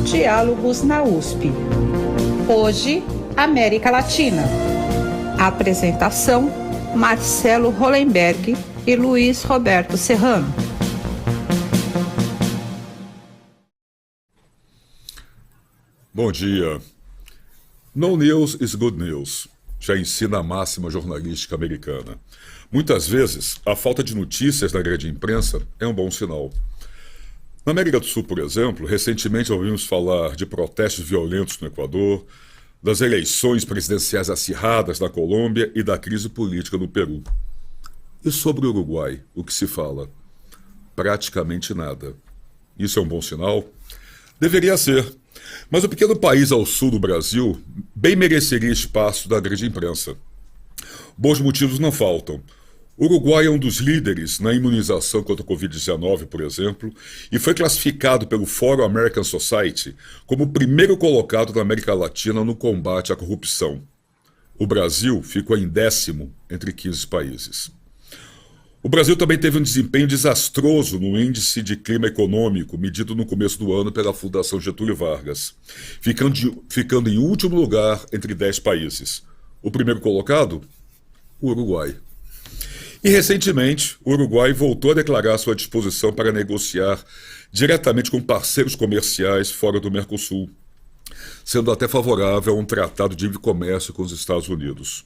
Diálogos na USP. Hoje, América Latina. Apresentação: Marcelo Hollenberg e Luiz Roberto Serrano. Bom dia. No news is good news, já ensina a máxima jornalística americana. Muitas vezes, a falta de notícias na grande imprensa é um bom sinal. Na América do Sul, por exemplo, recentemente ouvimos falar de protestos violentos no Equador, das eleições presidenciais acirradas na Colômbia e da crise política no Peru. E sobre o Uruguai, o que se fala? Praticamente nada. Isso é um bom sinal? Deveria ser. Mas o pequeno país ao sul do Brasil bem mereceria espaço da grande imprensa. Bons motivos não faltam. O Uruguai é um dos líderes na imunização contra a Covid-19, por exemplo, e foi classificado pelo Fórum American Society como o primeiro colocado da América Latina no combate à corrupção. O Brasil ficou em 10º entre 15 países. O Brasil também teve um desempenho desastroso no índice de clima econômico, medido no começo do ano pela Fundação Getúlio Vargas, ficando em último lugar entre 10 países. O primeiro colocado? O Uruguai. E recentemente, o Uruguai voltou a declarar sua disposição para negociar diretamente com parceiros comerciais fora do Mercosul, sendo até favorável a um tratado de livre comércio com os Estados Unidos.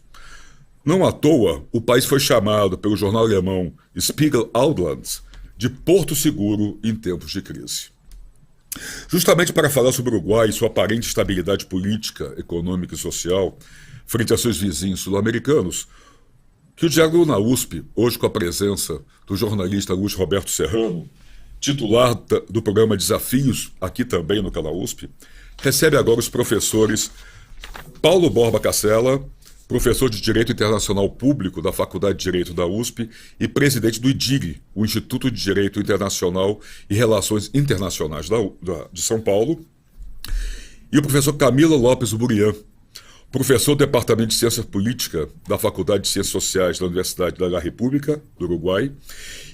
Não à toa, o país foi chamado pelo jornal alemão Spiegel Ausland de Porto Seguro em tempos de crise. Justamente para falar sobre o Uruguai e sua aparente estabilidade política, econômica e social, frente a seus vizinhos sul-americanos, que o Diálogo na USP, hoje com a presença do jornalista Luiz Roberto Serrano, titular do programa Desafios, aqui também no canal USP, recebe agora os professores Paulo Borba Cassella, professor de Direito Internacional Público da Faculdade de Direito da USP e presidente do IDIG, o Instituto de Direito Internacional e Relações Internacionais de São Paulo, e o professor Camilo Lopes Burian, professor do Departamento de Ciência Política da Faculdade de Ciências Sociais da Universidade da República do Uruguai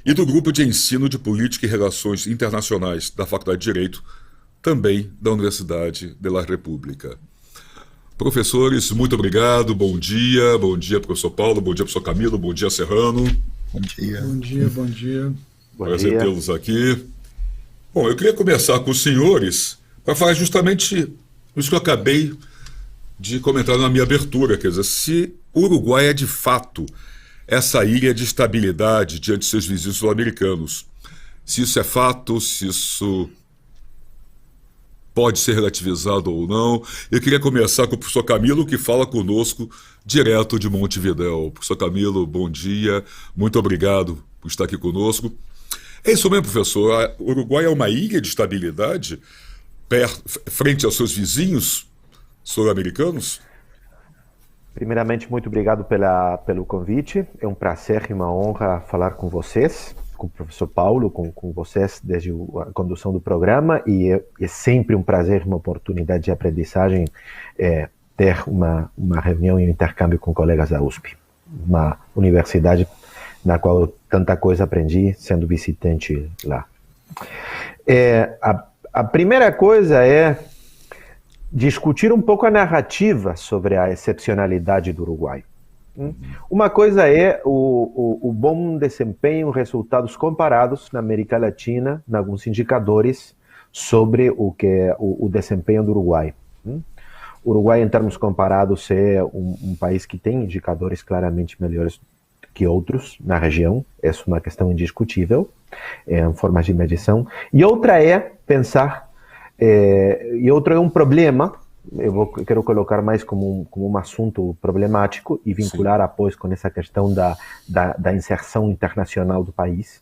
e do Grupo de Ensino de Política e Relações Internacionais da Faculdade de Direito, também da Universidade da República. Professores, muito obrigado, bom dia, professor Paulo, bom dia, professor Camilo, bom dia, Serrano. Bom dia. Bom dia. Prazer tê-los aqui. Bom, eu queria começar com os senhores para falar justamente isso que eu acabei de comentar na minha abertura, quer dizer, se o Uruguai é de fato essa ilha de estabilidade diante de seus vizinhos sul-americanos, se isso é fato, se isso pode ser relativizado ou não. Eu queria começar com o professor Camilo, que fala conosco direto de Montevidéu. Professor Camilo, bom dia, muito obrigado por estar aqui conosco. É isso mesmo, professor, o Uruguai é uma ilha de estabilidade frente aos seus vizinhos sul-americanos? Primeiramente, muito obrigado pelo convite. É um prazer e uma honra falar com vocês, com o professor Paulo, com vocês desde a condução do programa, e é sempre um prazer, uma oportunidade de aprendizagem ter uma reunião e um intercâmbio com colegas da USP, uma universidade na qual eu tanta coisa aprendi sendo visitante lá. A primeira coisa é discutir um pouco a narrativa sobre a excepcionalidade do Uruguai. Uma coisa é o bom desempenho, resultados comparados na América Latina, em alguns indicadores sobre o que é o desempenho do Uruguai. O Uruguai, em termos comparados, é um país que tem indicadores claramente melhores que outros na região. Essa é uma questão indiscutível, em formas de medição. E outra é pensar, e outro é um problema. Quero colocar mais como um assunto problemático e vincular após com essa questão da inserção internacional do país.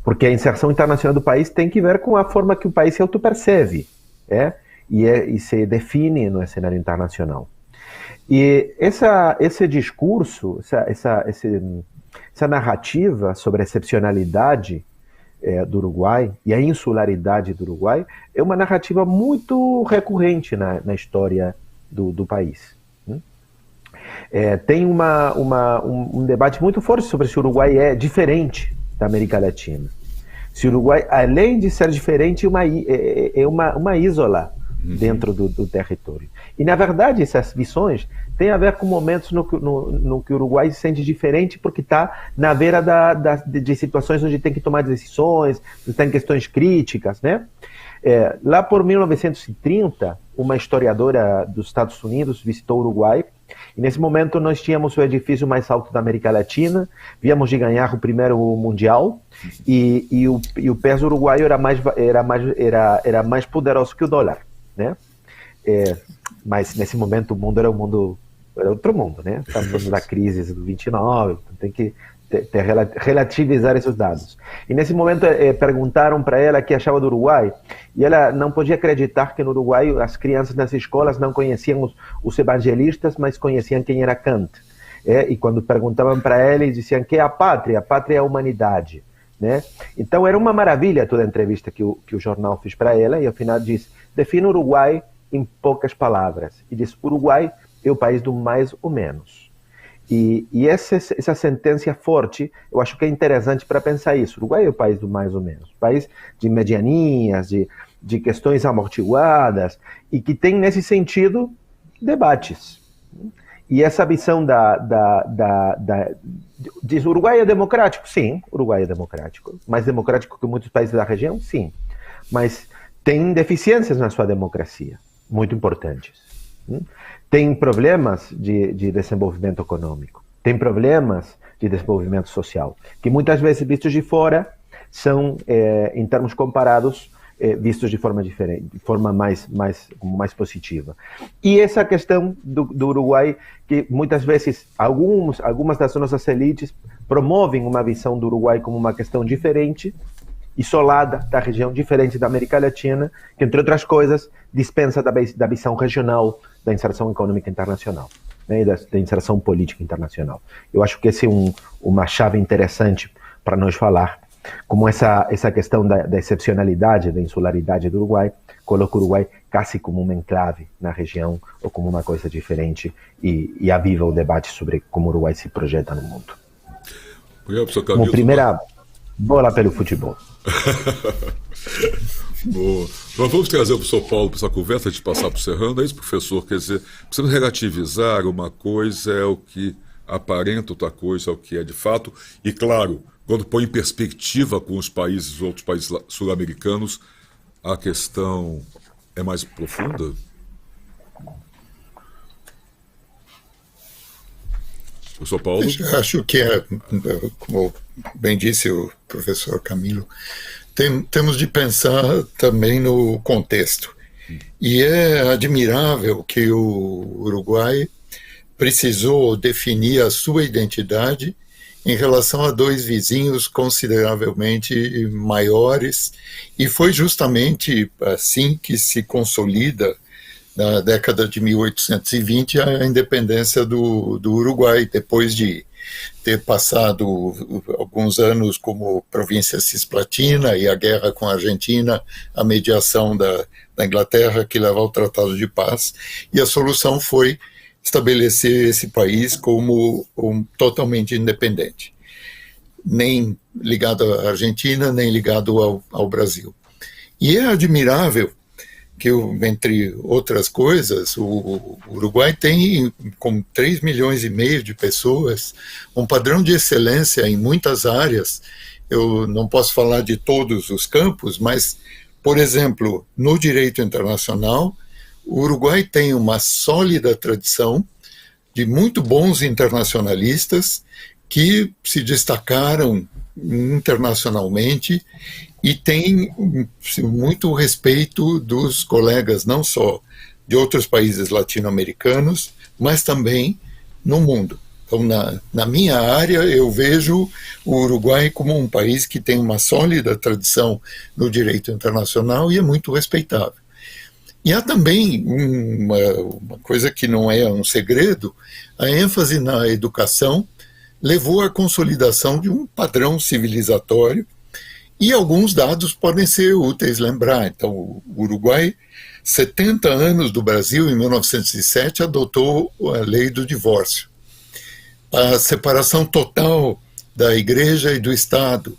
Porque a inserção internacional do país tem que ver com a forma que o país se autopercebe e se define no cenário internacional. E esse discurso, essa narrativa sobre a excepcionalidade do Uruguai e a insularidade do Uruguai é uma narrativa muito recorrente na história do país. Tem um debate muito forte sobre se o Uruguai é diferente da América Latina. Se o Uruguai, além de ser diferente, é uma ísola dentro do território. E, na verdade, essas visões têm a ver com momentos no que o Uruguai se sente diferente, porque está na beira de situações onde tem que tomar decisões, tem questões críticas, né? Lá por 1930, uma historiadora dos Estados Unidos visitou o Uruguai, e nesse momento nós tínhamos o edifício mais alto da América Latina, víamos de ganhar o primeiro mundial, e o peso uruguaio era mais poderoso que o dólar, né? Mas nesse momento o mundo era outro mundo, né? Estamos falando da crise do 29, tem que relativizar esses dados. E nesse momento perguntaram para ela o que achava do Uruguai, e ela não podia acreditar que no Uruguai as crianças nas escolas não conheciam os evangelistas, mas conheciam quem era Kant. E quando perguntavam para ela, eles diziam que é a pátria é a humanidade, né? Então era uma maravilha toda a entrevista que o jornal fez para ela, e ao final diz: define o Uruguai em poucas palavras, e diz: Uruguai é o país do mais ou menos. E essa sentença forte, eu acho que é interessante para pensar isso. O Uruguai é o país do mais ou menos, país de medianias, de questões amortiguadas, e que tem, nesse sentido, debates. E essa visão diz: o Uruguai é democrático? Sim, o Uruguai é democrático. Mais democrático que muitos países da região? Sim. Mas tem deficiências na sua democracia, muito importantes. Tem problemas de desenvolvimento econômico, tem problemas de desenvolvimento social, que muitas vezes, vistos de fora, são, em termos comparados, vistos de forma diferente, de forma mais positiva. E essa questão do Uruguai, que muitas vezes algumas das nossas elites promovem uma visão do Uruguai como uma questão diferente, isolada da região, diferente da América Latina, que, entre outras coisas, dispensa da visão regional da inserção econômica internacional, né, e da inserção política internacional. Eu acho que essa é uma chave interessante para nós falar, como essa questão da excepcionalidade, da insularidade do Uruguai, coloca o Uruguai quase como uma enclave na região, ou como uma coisa diferente, e aviva o debate sobre como o Uruguai se projeta no mundo. Como primeira bola pelo futebol. Boa. Nós vamos trazer o professor Paulo para essa conversa de passar para o Serrano. É isso, professor? Quer dizer, precisamos relativizar. Uma coisa é o que aparenta, outra coisa é o que é de fato. E, claro, quando põe em perspectiva com os outros países sul-americanos, a questão é mais profunda? Professor Paulo? Eu acho que como bem disse o professor Camilo, temos de pensar também no contexto. E é admirável que o Uruguai precisou definir a sua identidade em relação a dois vizinhos consideravelmente maiores, e foi justamente assim que se consolida, na década de 1820, a independência do Uruguai, depois de ter passado alguns anos como província cisplatina e a guerra com a Argentina, a mediação da Inglaterra que leva ao Tratado de Paz, e a solução foi estabelecer esse país como totalmente independente, nem ligado à Argentina, nem ligado ao Brasil. E é admirável que, entre outras coisas, o Uruguai tem, com 3,5 milhões de pessoas, um padrão de excelência em muitas áreas. Eu não posso falar de todos os campos, mas, por exemplo, no direito internacional, o Uruguai tem uma sólida tradição de muito bons internacionalistas que se destacaram internacionalmente e tem muito respeito dos colegas, não só de outros países latino-americanos, mas também no mundo. Então, na minha área, eu vejo o Uruguai como um país que tem uma sólida tradição no direito internacional e é muito respeitável. E há também uma coisa que não é um segredo: a ênfase na educação levou à consolidação de um padrão civilizatório, e alguns dados podem ser úteis lembrar. Então, o Uruguai, 70 anos do Brasil, em 1907, adotou a lei do divórcio. A separação total da Igreja e do Estado.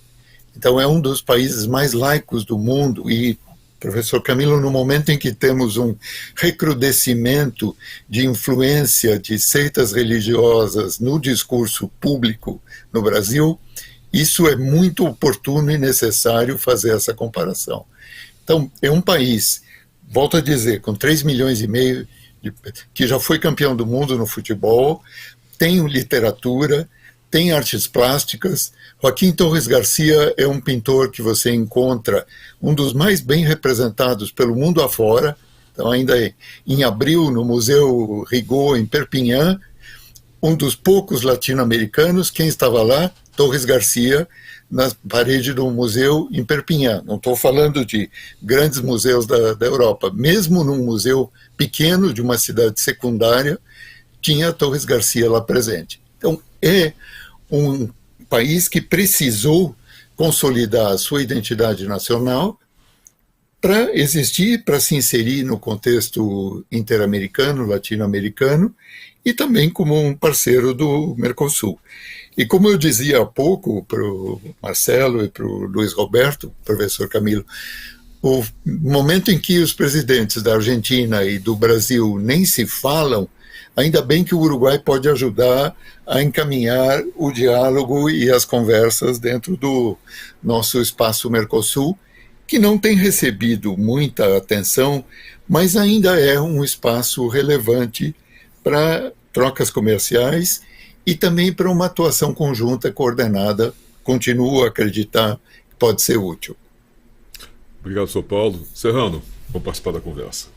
Então, é um dos países mais laicos do mundo, e professor Camilo, no momento em que temos um recrudescimento de influência de seitas religiosas no discurso público no Brasil, isso é muito oportuno e necessário fazer essa comparação. Então, é um país, volto a dizer, com 3,5 milhões, que já foi campeão do mundo no futebol, tem literatura, tem artes plásticas. Joaquim Torres Garcia é um pintor que você encontra, um dos mais bem representados pelo mundo afora. Então, ainda em abril, no Museu Rigaud, em Perpignan, um dos poucos latino-americanos, quem estava lá? Torres Garcia, na parede do museu em Perpignan. Não estou falando de grandes museus da Europa. Mesmo num museu pequeno de uma cidade secundária, tinha Torres Garcia lá presente. Então, é um país que precisou consolidar a sua identidade nacional para existir, para se inserir no contexto interamericano, latino-americano, e também como um parceiro do Mercosul. E como eu dizia há pouco para o Marcelo e para o Luiz Roberto, professor Camilo, o momento em que os presidentes da Argentina e do Brasil nem se falam, ainda bem que o Uruguai pode ajudar a encaminhar o diálogo e as conversas dentro do nosso espaço Mercosul, que não tem recebido muita atenção, mas ainda é um espaço relevante para trocas comerciais e também para uma atuação conjunta coordenada. Continuo a acreditar que pode ser útil. Obrigado, Sr. Paulo. Serrano, vou participar da conversa.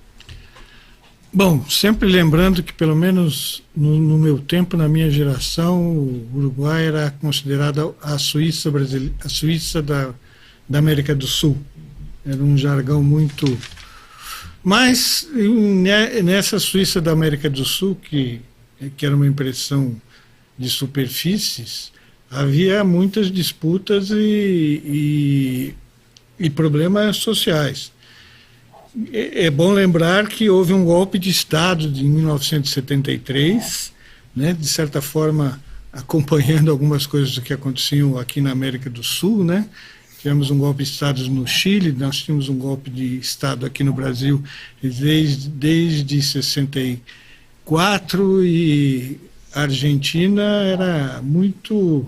Bom, sempre lembrando que, pelo menos no meu tempo, na minha geração, o Uruguai era considerado a Suíça brasileira, a Suíça da América do Sul. Era um jargão muito... Mas nessa Suíça da América do Sul, que era uma impressão de superfícies, havia muitas disputas e problemas sociais. É bom lembrar que houve um golpe de Estado em 1973, né, de certa forma acompanhando algumas coisas que aconteciam aqui na América do Sul, né? Tivemos um golpe de Estado no Chile, nós tínhamos um golpe de Estado aqui no Brasil desde 64, e a Argentina era muito,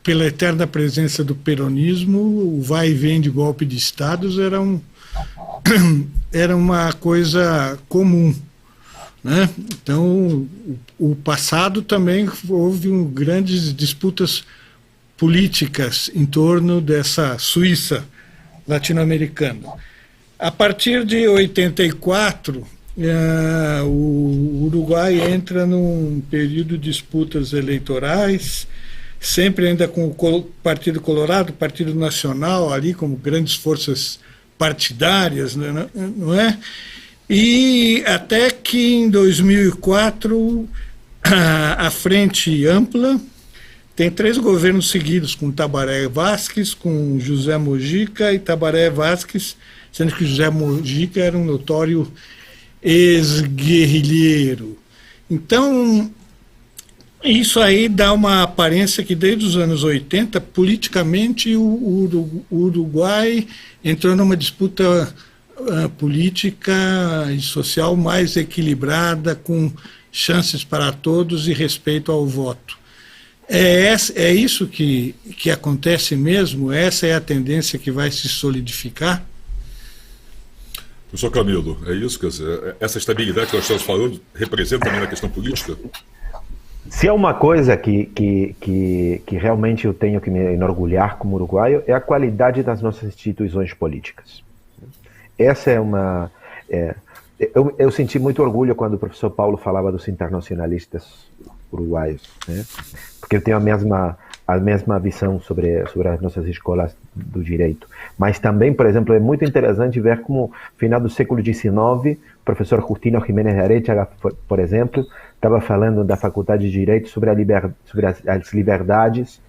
pela eterna presença do peronismo, o vai e vem de golpe de Estados era uma coisa comum, né? Então, o passado também houve grandes disputas políticas em torno dessa Suíça latino-americana. A partir de 84, o Uruguai entra num período de disputas eleitorais, sempre ainda com o Partido Colorado, Partido Nacional, ali como grandes forças partidárias, né, não é? E até que em 2004, a Frente Ampla tem 3 governos seguidos, com Tabaré Vázquez, com José Mujica e Tabaré Vázquez, sendo que José Mujica era um notório ex-guerrilheiro. Então, isso aí dá uma aparência que desde os anos 80, politicamente, o Uruguai entrou numa disputa política e social mais equilibrada, com chances para todos e respeito ao voto. É isso que acontece mesmo? Essa é a tendência que vai se solidificar? Professor Camilo, é isso? Quer dizer, essa estabilidade que nós estamos falando representa também na questão política? Se é uma coisa que realmente eu tenho que me enorgulhar como uruguaio, é a qualidade das nossas instituições políticas. Essa é uma... eu senti muito orgulho quando o professor Paulo falava dos internacionalistas uruguaios, né? Porque eu tenho a mesma visão sobre as nossas escolas do direito. Mas também, por exemplo, é muito interessante ver como, no final do século XIX, o professor Justino Jiménez de Arechaga, por exemplo, estava falando da Faculdade de Direito sobre as liberdades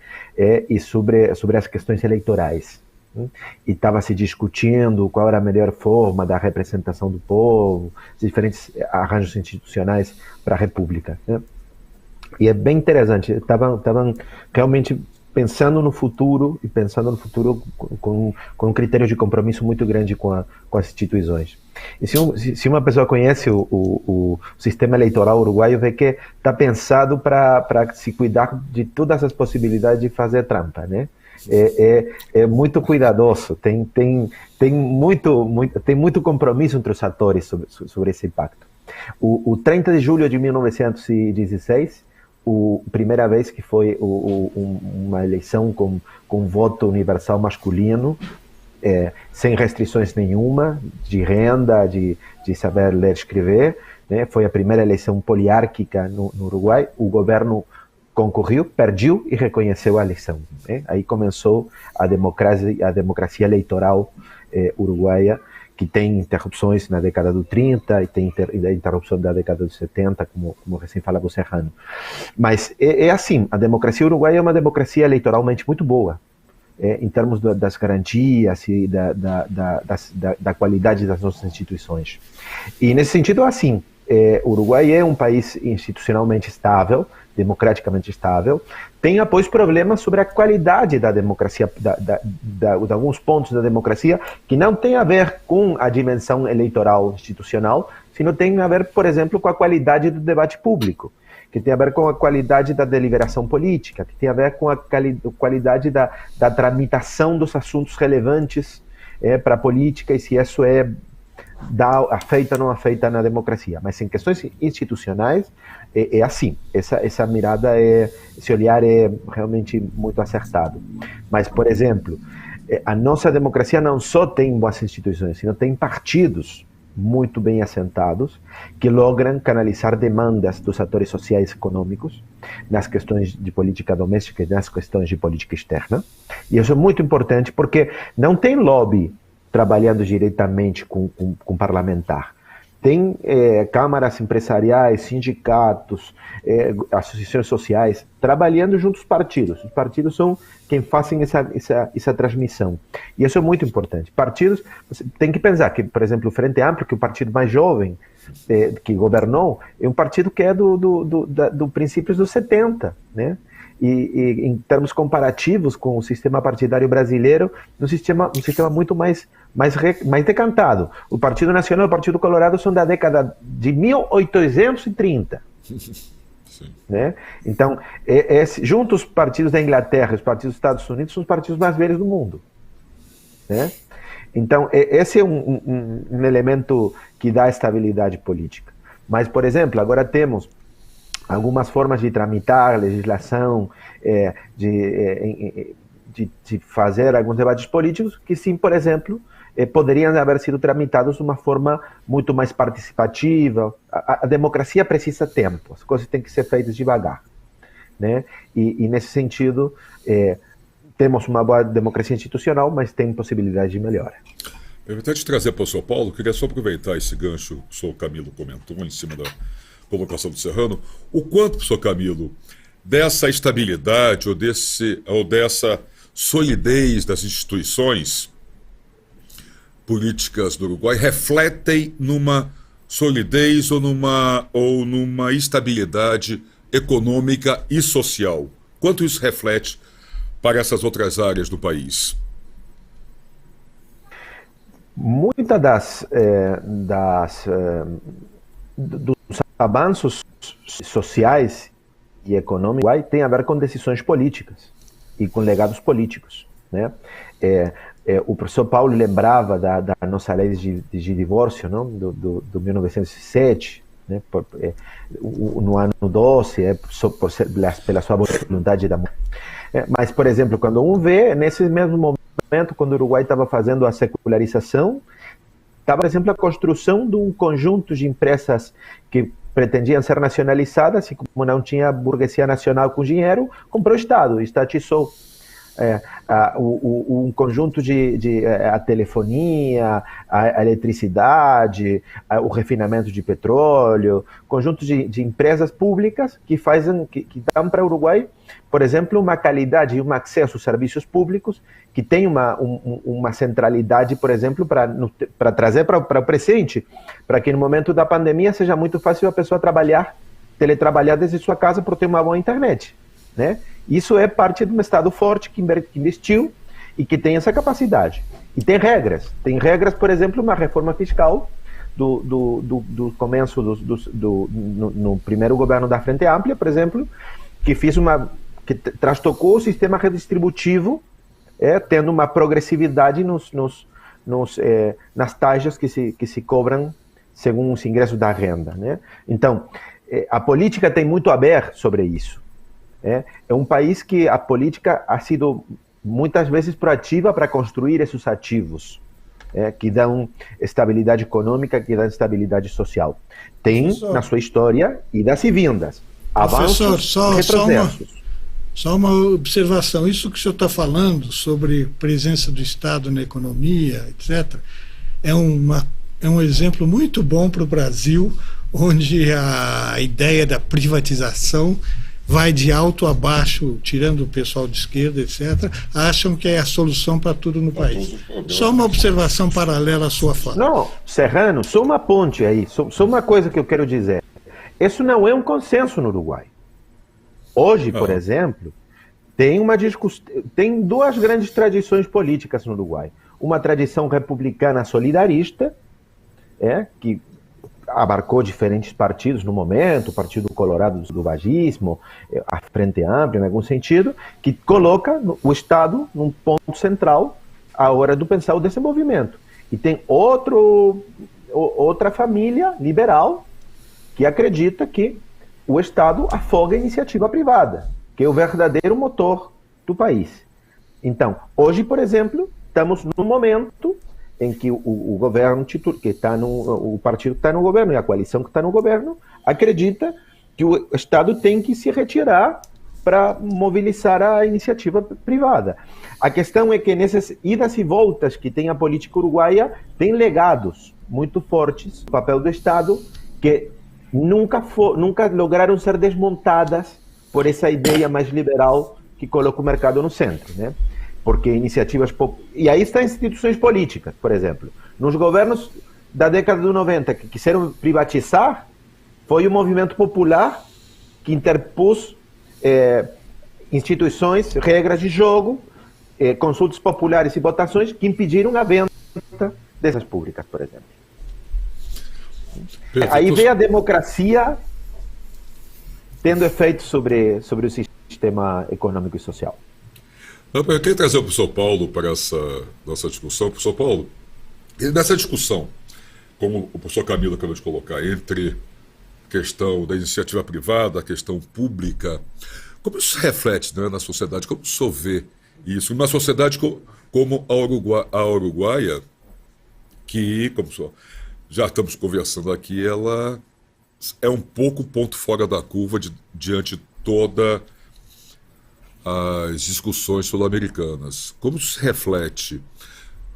e sobre as questões eleitorais. E estava se discutindo qual era a melhor forma da representação do povo, os diferentes arranjos institucionais para a República, né? E é bem interessante, estavam realmente pensando no futuro e pensando no futuro com um critério de compromisso muito grande com as instituições. E se uma pessoa conhece o sistema eleitoral uruguaio, vê que está pensado para se cuidar de todas as possibilidades de fazer trampa, né? É muito cuidadoso, tem muito compromisso entre os atores sobre esse pacto. O 30 de julho de 1916, a primeira vez que foi uma eleição com voto universal masculino, sem restrições nenhuma, de renda, de saber ler e escrever, né? Foi a primeira eleição poliárquica no Uruguai. O governo concorreu, perdeu e reconheceu a eleição, né? Aí começou a democracia eleitoral uruguaia, que tem interrupções na década do 30 e tem interrupção da década dos 70, como recém falava o Serrano. Mas é assim, a democracia uruguaia é uma democracia eleitoralmente muito boa, em termos das garantias e da qualidade das nossas instituições. E nesse sentido, assim, o Uruguai é um país institucionalmente estável, democraticamente estável, tem após problemas sobre a qualidade da democracia, de alguns pontos da democracia, que não tem a ver com a dimensão eleitoral institucional, sino tem a ver, por exemplo, com a qualidade do debate público, que tem a ver com a qualidade da deliberação política, que tem a ver com a qualidade da tramitação dos assuntos relevantes para a política, e se isso afeta ou não afeta na democracia. Mas em questões institucionais, é assim, essa mirada, esse olhar é realmente muito acertado. Mas, por exemplo, a nossa democracia não só tem boas instituições, sino tem partidos muito bem assentados, que logram canalizar demandas dos atores sociais e econômicos nas questões de política doméstica e nas questões de política externa. E isso é muito importante, porque não tem lobby trabalhando diretamente com parlamentar. Tem câmaras empresariais, sindicatos, associações sociais, trabalhando junto aos partidos. Os partidos são quem fazem essa transmissão. E isso é muito importante. Partidos, você tem que pensar que, por exemplo, o Frente Amplio, que é o partido mais jovem que governou, é um partido que é do princípios dos 70, né? E em termos comparativos com o sistema partidário brasileiro, um sistema muito mais decantado. O Partido Nacional e o Partido Colorado são da década de 1830. Sim. Né? Então, junto os partidos da Inglaterra e os partidos dos Estados Unidos, são os partidos mais velhos do mundo. Né? Então, esse é um elemento que dá estabilidade política. Mas, por exemplo, agora temos algumas formas de tramitar legislação, de fazer alguns debates políticos que, sim, por exemplo, poderiam haver sido tramitados de uma forma muito mais participativa. A democracia precisa tempo, as coisas têm que ser feitas devagar, né? E nesse sentido, temos uma boa democracia institucional, mas tem possibilidade de melhora. Eu vou te trazer para o São Paulo, queria só aproveitar esse gancho que o senhor Camilo comentou em cima da colocação do Serrano, o quanto, professor Camilo, dessa estabilidade ou dessa solidez das instituições políticas do Uruguai refletem numa solidez ou numa estabilidade econômica e social? Quanto isso reflete para essas outras áreas do país? Muitas dos avanços sociais e econômicos tem a ver com decisões políticas e com legados políticos, né? O professor Paulo lembrava da nossa lei de divórcio, não? Do 1907, né? No ano 12, pela sua vontade da mulher. Mas, por exemplo, quando vê, nesse mesmo momento, quando o Uruguai estava fazendo a secularização, estava, por exemplo, a construção de um conjunto de empresas que pretendiam ser nacionalizadas, e como não tinha burguesia nacional com dinheiro, comprou o Estado, estatizou um conjunto a telefonia, a eletricidade, o refinamento de petróleo, conjunto de empresas públicas que dão para o Uruguai, por exemplo, uma qualidade e um acesso aos serviços públicos que tem uma centralidade, por exemplo, para trazer para o presente, para que no momento da pandemia seja muito fácil a pessoa teletrabalhar desde sua casa por ter uma boa internet, né? Isso é parte de um Estado forte que investiu e que tem essa capacidade. E tem regras, por exemplo, uma reforma fiscal do começo no primeiro governo da Frente Ampla, por exemplo, que trastocou o sistema redistributivo, tendo uma progressividade nas taxas que se cobram segundo os ingressos da renda, né? Então, a política tem muito a ver sobre isso. É um país que a política ha sido muitas vezes proativa para construir esses ativos, que dão estabilidade econômica, que dão estabilidade social. Tem na sua história idas e vindas, avanços e retrocessos. Só uma observação, isso que o senhor está falando sobre presença do Estado na economia, etc., é um exemplo muito bom para o Brasil, onde a ideia da privatização vai de alto a baixo, tirando o pessoal de esquerda, etc., acham que é a solução para tudo no país. Só uma observação paralela à sua fala. Não, Serrano, só uma ponte aí, só uma coisa que eu quero dizer. Isso não é um consenso no Uruguai. Hoje, por exemplo, tem duas grandes tradições políticas no Uruguai. Uma tradição republicana solidarista, que abarcou diferentes partidos no momento, o Partido Colorado do Vaguismo, a Frente Ampla, em algum sentido, que coloca o Estado num ponto central à hora de pensar o desenvolvimento. E tem outra família liberal que acredita que o Estado afoga a iniciativa privada, que é o verdadeiro motor do país. Então, hoje, por exemplo, estamos num momento em que o governo que está o partido que está no governo e a coalição que está no governo acredita que o Estado tem que se retirar para mobilizar a iniciativa privada. A questão é que nessas idas e voltas que tem a política uruguaia, tem legados muito fortes do papel do Estado que nunca lograram ser desmontadas por essa ideia mais liberal que coloca o mercado no centro, né? Porque iniciativas... E aí estão instituições políticas, por exemplo. Nos governos da década de 90 que quiseram privatizar, foi o movimento popular que interpôs instituições, regras de jogo, consultas populares e votações que impediram a venda dessas públicas, por exemplo. Perfeito. Aí vem a democracia tendo efeito sobre o sistema econômico e social. Eu queria trazer o professor Paulo para essa nossa discussão. Professor Paulo, nessa discussão, como o professor Camilo acabou de colocar, entre a questão da iniciativa privada, a questão pública, como isso se reflete, né, na sociedade? Como o senhor vê isso? Uma sociedade como a uruguaia, que, como o senhor, já estamos conversando aqui, ela é um pouco ponto fora da curva diante de toda as discussões sul-americanas. Como isso se reflete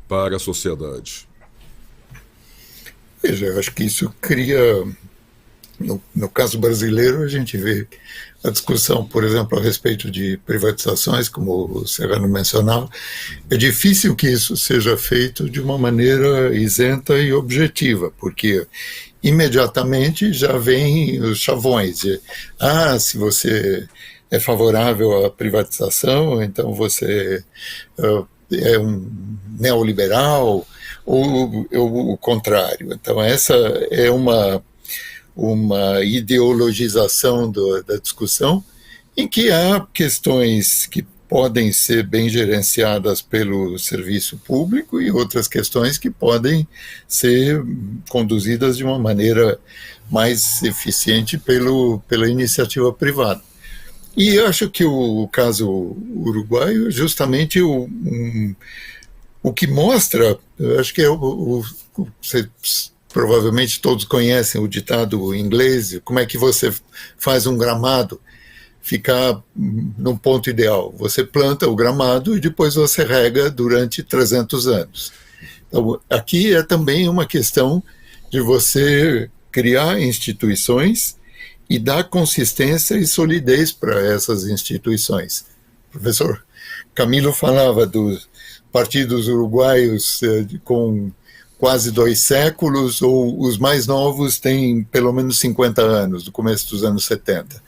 para a sociedade? Veja, eu acho que isso cria... No caso brasileiro, a gente vê a discussão, por exemplo, a respeito de privatizações, como o Serrano mencionava. É difícil que isso seja feito de uma maneira isenta e objetiva, porque imediatamente já vem os chavões de, se você é favorável à privatização, então você é um neoliberal, ou o contrário. Então essa é uma ideologização da discussão, em que há questões que podem ser bem gerenciadas pelo serviço público e outras questões que podem ser conduzidas de uma maneira mais eficiente pela iniciativa privada. E eu acho que o caso uruguaio é justamente o que mostra, eu acho que provavelmente todos conhecem o ditado inglês, como é que você faz um gramado ficar num ponto ideal. Você planta o gramado e depois você rega durante 300 anos. Então, aqui é também uma questão de você criar instituições e dar consistência e solidez para essas instituições. O professor Camilo falava dos partidos uruguaios com quase 2 séculos, ou os mais novos têm pelo menos 50 anos, do começo dos anos 70.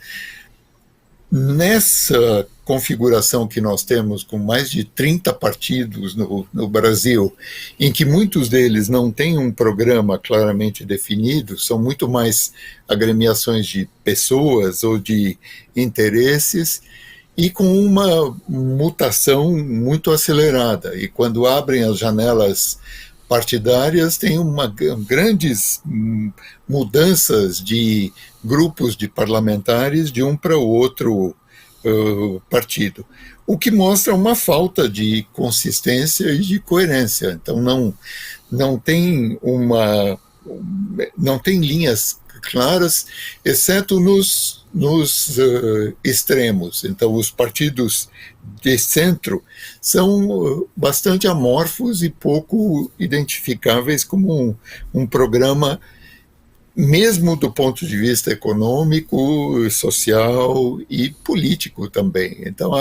nessa configuração que nós temos, com mais de 30 partidos no Brasil, em que muitos deles não têm um programa claramente definido, são muito mais agremiações de pessoas ou de interesses, e com uma mutação muito acelerada. E quando abrem as janelas partidárias, tem grandes mudanças de grupos de parlamentares de um para o outro partido, o que mostra uma falta de consistência e de coerência. Então não tem linhas claras, exceto nos extremos. Então os partidos de centro são bastante amorfos e pouco identificáveis como um programa, mesmo do ponto de vista econômico, social e político também. Então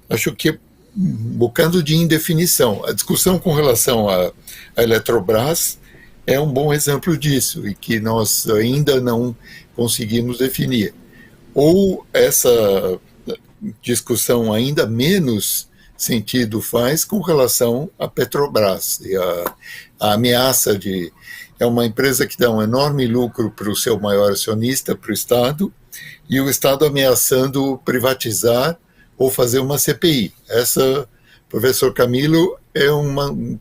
acho que um bocado de indefinição. A discussão com relação à Eletrobras é um bom exemplo disso, e que nós ainda não conseguimos definir. Ou essa discussão ainda menos sentido faz com relação à Petrobras, e a ameaça de... É uma empresa que dá um enorme lucro para o seu maior acionista, para o Estado, e o Estado ameaçando privatizar ou fazer uma CPI. Essa, professor Camilo, é um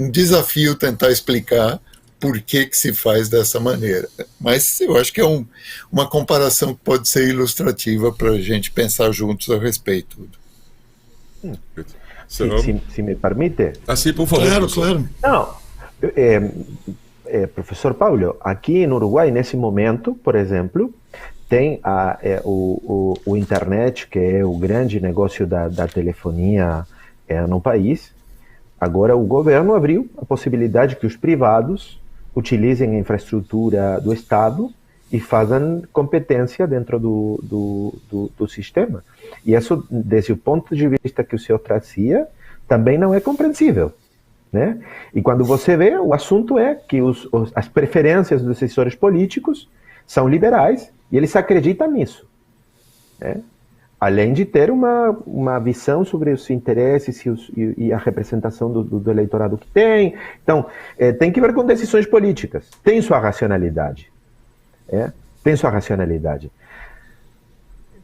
desafio tentar explicar por que se faz dessa maneira. Mas eu acho que é uma comparação que pode ser ilustrativa para a gente pensar juntos a respeito. Se me permite. Assim, por favor. Claro, professor. claro. Não, professor Paulo, aqui no Uruguai, nesse momento, por exemplo, tem o internet, que é o grande negócio da telefonia no país. Agora o governo abriu a possibilidade que os privados utilizem a infraestrutura do Estado e façam competência dentro do sistema. E isso, desde o ponto de vista que o senhor trazia, também não é compreensível, né? E quando você vê, o assunto é que as preferências dos decisores políticos são liberais e eles acreditam nisso, né? Além de ter uma visão sobre os interesses e a representação do eleitorado que tem. Então, tem que ver com decisões políticas. Tem sua racionalidade. Tem sua racionalidade.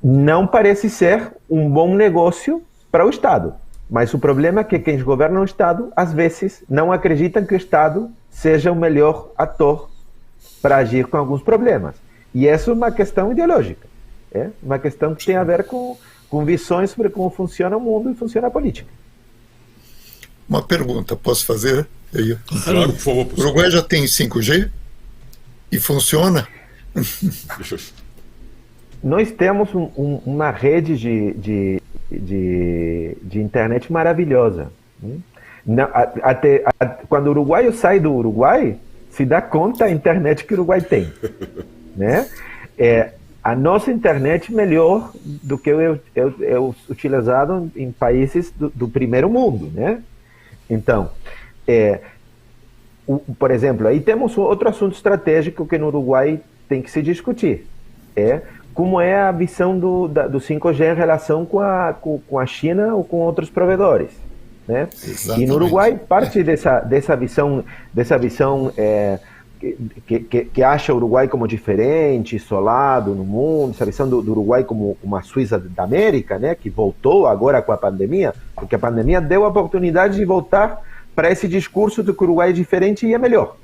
Não parece ser um bom negócio para o Estado. Mas o problema é que quem governa o Estado, às vezes, não acreditam que o Estado seja o melhor ator para agir com alguns problemas. E essa é uma questão ideológica. É uma questão que tem a ver com visões sobre como funciona o mundo e funciona a política. Uma pergunta, posso fazer? Claro, por favor. O Uruguai já tem 5G? E funciona? Nós temos uma rede de internet maravilhosa. Quando o uruguaio sai do Uruguai, se dá conta da internet que o Uruguai tem, né? A nossa internet melhor do que é utilizado em países do primeiro mundo, né? Então, por exemplo, aí temos outro assunto estratégico que no Uruguai tem que se discutir. Como é a visão do 5G em relação com a China ou com outros provedores, né? E no Uruguai, parte dessa visão que acha o Uruguai como diferente, isolado no mundo, essa visão do Uruguai como uma Suíça da América, né, que voltou agora com a pandemia, porque a pandemia deu a oportunidade de voltar para esse discurso de que o Uruguai é diferente e é melhor.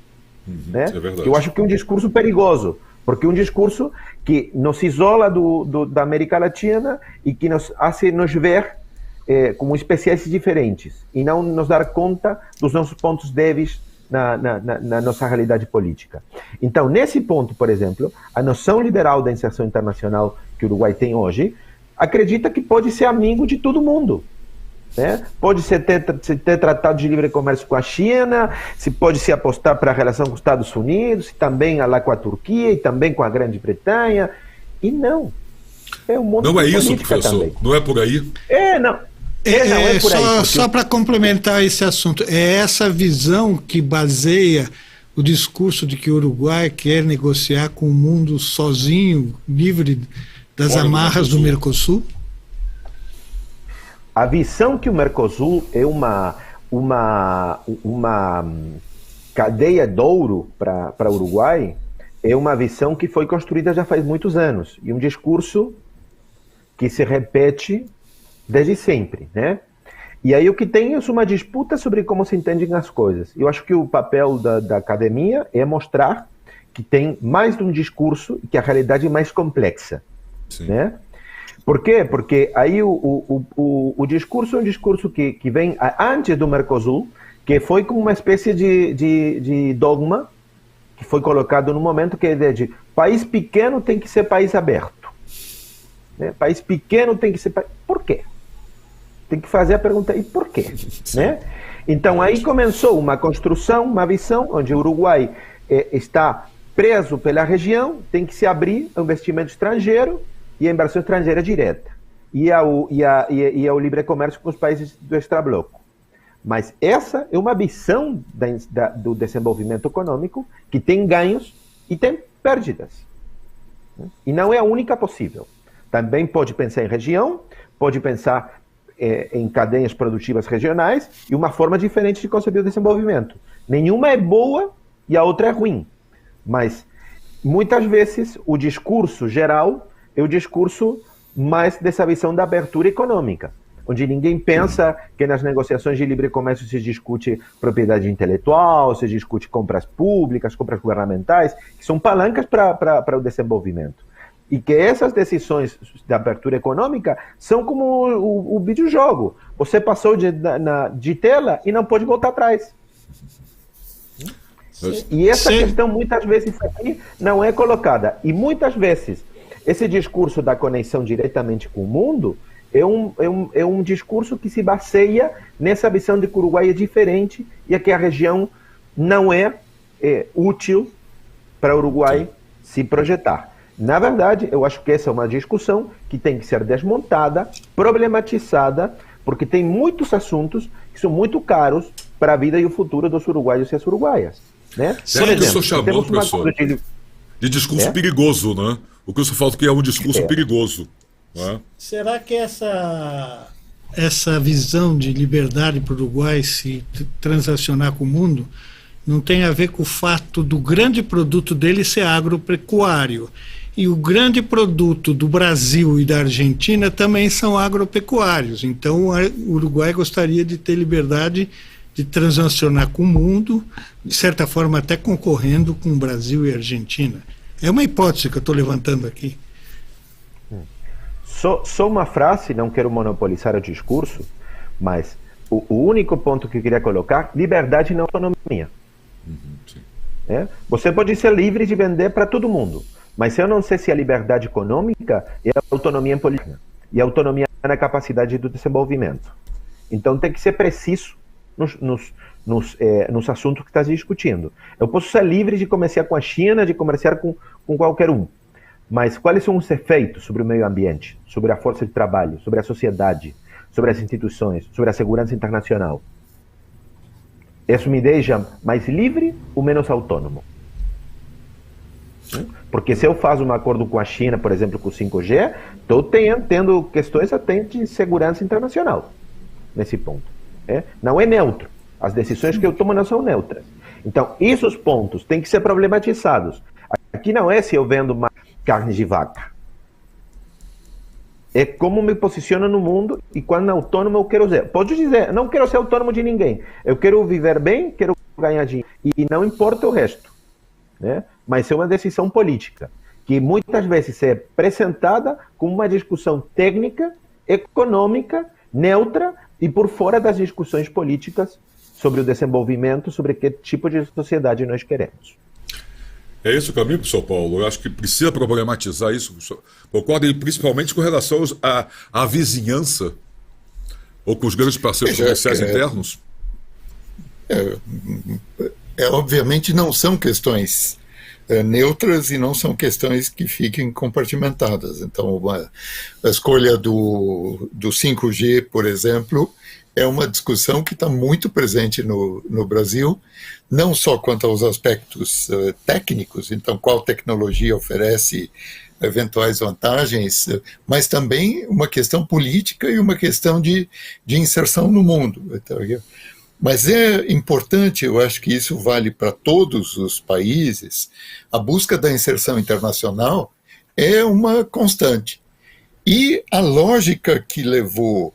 Né? É verdade. Eu acho que é um discurso perigoso, porque é um discurso que nos isola da América Latina e que nos hace nos ver como espécies diferentes e não nos dar conta dos nossos pontos débeis na nossa realidade política. Então, nesse ponto, por exemplo, a noção liberal da inserção internacional que o Uruguai tem hoje acredita que pode ser amigo de todo mundo, né? Pode ser ter tratado de livre comércio com a China, se pode se apostar para a relação com os Estados Unidos, também lá com a Turquia e também com a Grã-Bretanha. E não. É um mundo não é isso, política professor? também. Não é por aí? Não. Não é por aí, porque... Só para complementar esse assunto, é essa visão que baseia o discurso de que o Uruguai quer negociar com o mundo sozinho, livre das Fora do amarras do Mercosul? A visão que o Mercosul é uma cadeia de ouro para o Uruguai é uma visão que foi construída já faz muitos anos e um discurso que se repete desde sempre, né? E aí o que tem é uma disputa sobre como se entendem as coisas. Eu acho que o papel da academia é mostrar que tem mais de um discurso e que a realidade é mais complexa, né? Por quê? Porque aí o discurso é um discurso que vem antes do Mercosul, que foi como uma espécie de dogma que foi colocado no momento que é de país pequeno tem que ser país aberto. Né? País pequeno tem que ser... Por quê? Tem que fazer a pergunta, e por quê? Né? Então aí começou uma construção, uma visão, onde o Uruguai está preso pela região, tem que se abrir ao investimento estrangeiro e a inversão estrangeira direta, e ao livre comércio com os países do extrabloco. Mas essa é uma visão do desenvolvimento econômico que tem ganhos e tem pérdidas. E não é a única possível. Também pode pensar em região, pode pensar em cadeias produtivas regionais e uma forma diferente de conceber o desenvolvimento. Nenhuma é boa e a outra é ruim. Mas, muitas vezes, o discurso geral é o discurso mais dessa visão da abertura econômica, onde ninguém pensa que nas negociações de livre comércio se discute propriedade intelectual, se discute compras públicas, compras governamentais, que são palancas para o desenvolvimento. E que essas decisões de abertura econômica são como o videojogo. Você passou de tela e não pode voltar atrás. E essa questão, muitas vezes, aqui não é colocada. E muitas vezes, esse discurso da conexão diretamente com o mundo é um discurso que se baseia nessa visão de que o Uruguai é diferente e que a região não é útil para o Uruguai se projetar. Na verdade, eu acho que essa é uma discussão que tem que ser desmontada, problematizada, porque tem muitos assuntos que são muito caros para a vida e o futuro dos uruguaios e as uruguaias. Né? Por exemplo, que eu estou chamando, professor, de discurso perigoso, né? O que eu falo que é um discurso perigoso. Né? Será que essa visão de liberdade para o Uruguai se transacionar com o mundo não tem a ver com o fato do grande produto dele ser agropecuário? E o grande produto do Brasil e da Argentina também são agropecuários. Então, o Uruguai gostaria de ter liberdade de transacionar com o mundo, de certa forma até concorrendo com o Brasil e a Argentina. É uma hipótese que eu estou levantando aqui. Só uma frase, não quero monopolizar o discurso, mas o único ponto que eu queria colocar, liberdade não é autonomia. Você pode ser livre de vender para todo mundo, mas eu não sei se a liberdade econômica é a autonomia política e a autonomia na capacidade do desenvolvimento. Então tem que ser preciso nos assuntos que está se discutindo. Eu posso ser livre de comerciar com a China, de comerciar com qualquer um, mas quais são os efeitos sobre o meio ambiente, sobre a força de trabalho, sobre a sociedade, sobre as instituições, sobre a segurança internacional? Isso me deixa mais livre ou menos autônomo? Porque se eu faço um acordo com a China, por exemplo, com o 5G, estou tendo questões até de segurança internacional nesse ponto. Não é neutro. As decisões que eu tomo não são neutras. Então, esses pontos têm que ser problematizados. Aqui não é se eu vendo mais carne de vaca. É como me posiciono no mundo e quando autônomo eu quero ser. Pode dizer, não quero ser autônomo de ninguém. Eu quero viver bem, quero ganhar dinheiro. E não importa o resto. Né? Mas é uma decisão política, que muitas vezes é apresentada como uma discussão técnica, econômica, neutra e por fora das discussões políticas sobre o desenvolvimento, sobre que tipo de sociedade nós queremos. É esse o caminho, professor Paulo. Eu acho que precisa problematizar isso, professor. Concordo, principalmente com relação à vizinhança ou com os grandes parceiros comerciais internos? Obviamente não são questões neutras e não são questões que fiquem compartimentadas. Então, a escolha do 5G, por exemplo, é uma discussão que está muito presente no Brasil, não só quanto aos aspectos técnicos, então qual tecnologia oferece eventuais vantagens, mas também uma questão política e uma questão de inserção no mundo. Então, mas é importante, eu acho que isso vale para todos os países, a busca da inserção internacional é uma constante. E a lógica que levou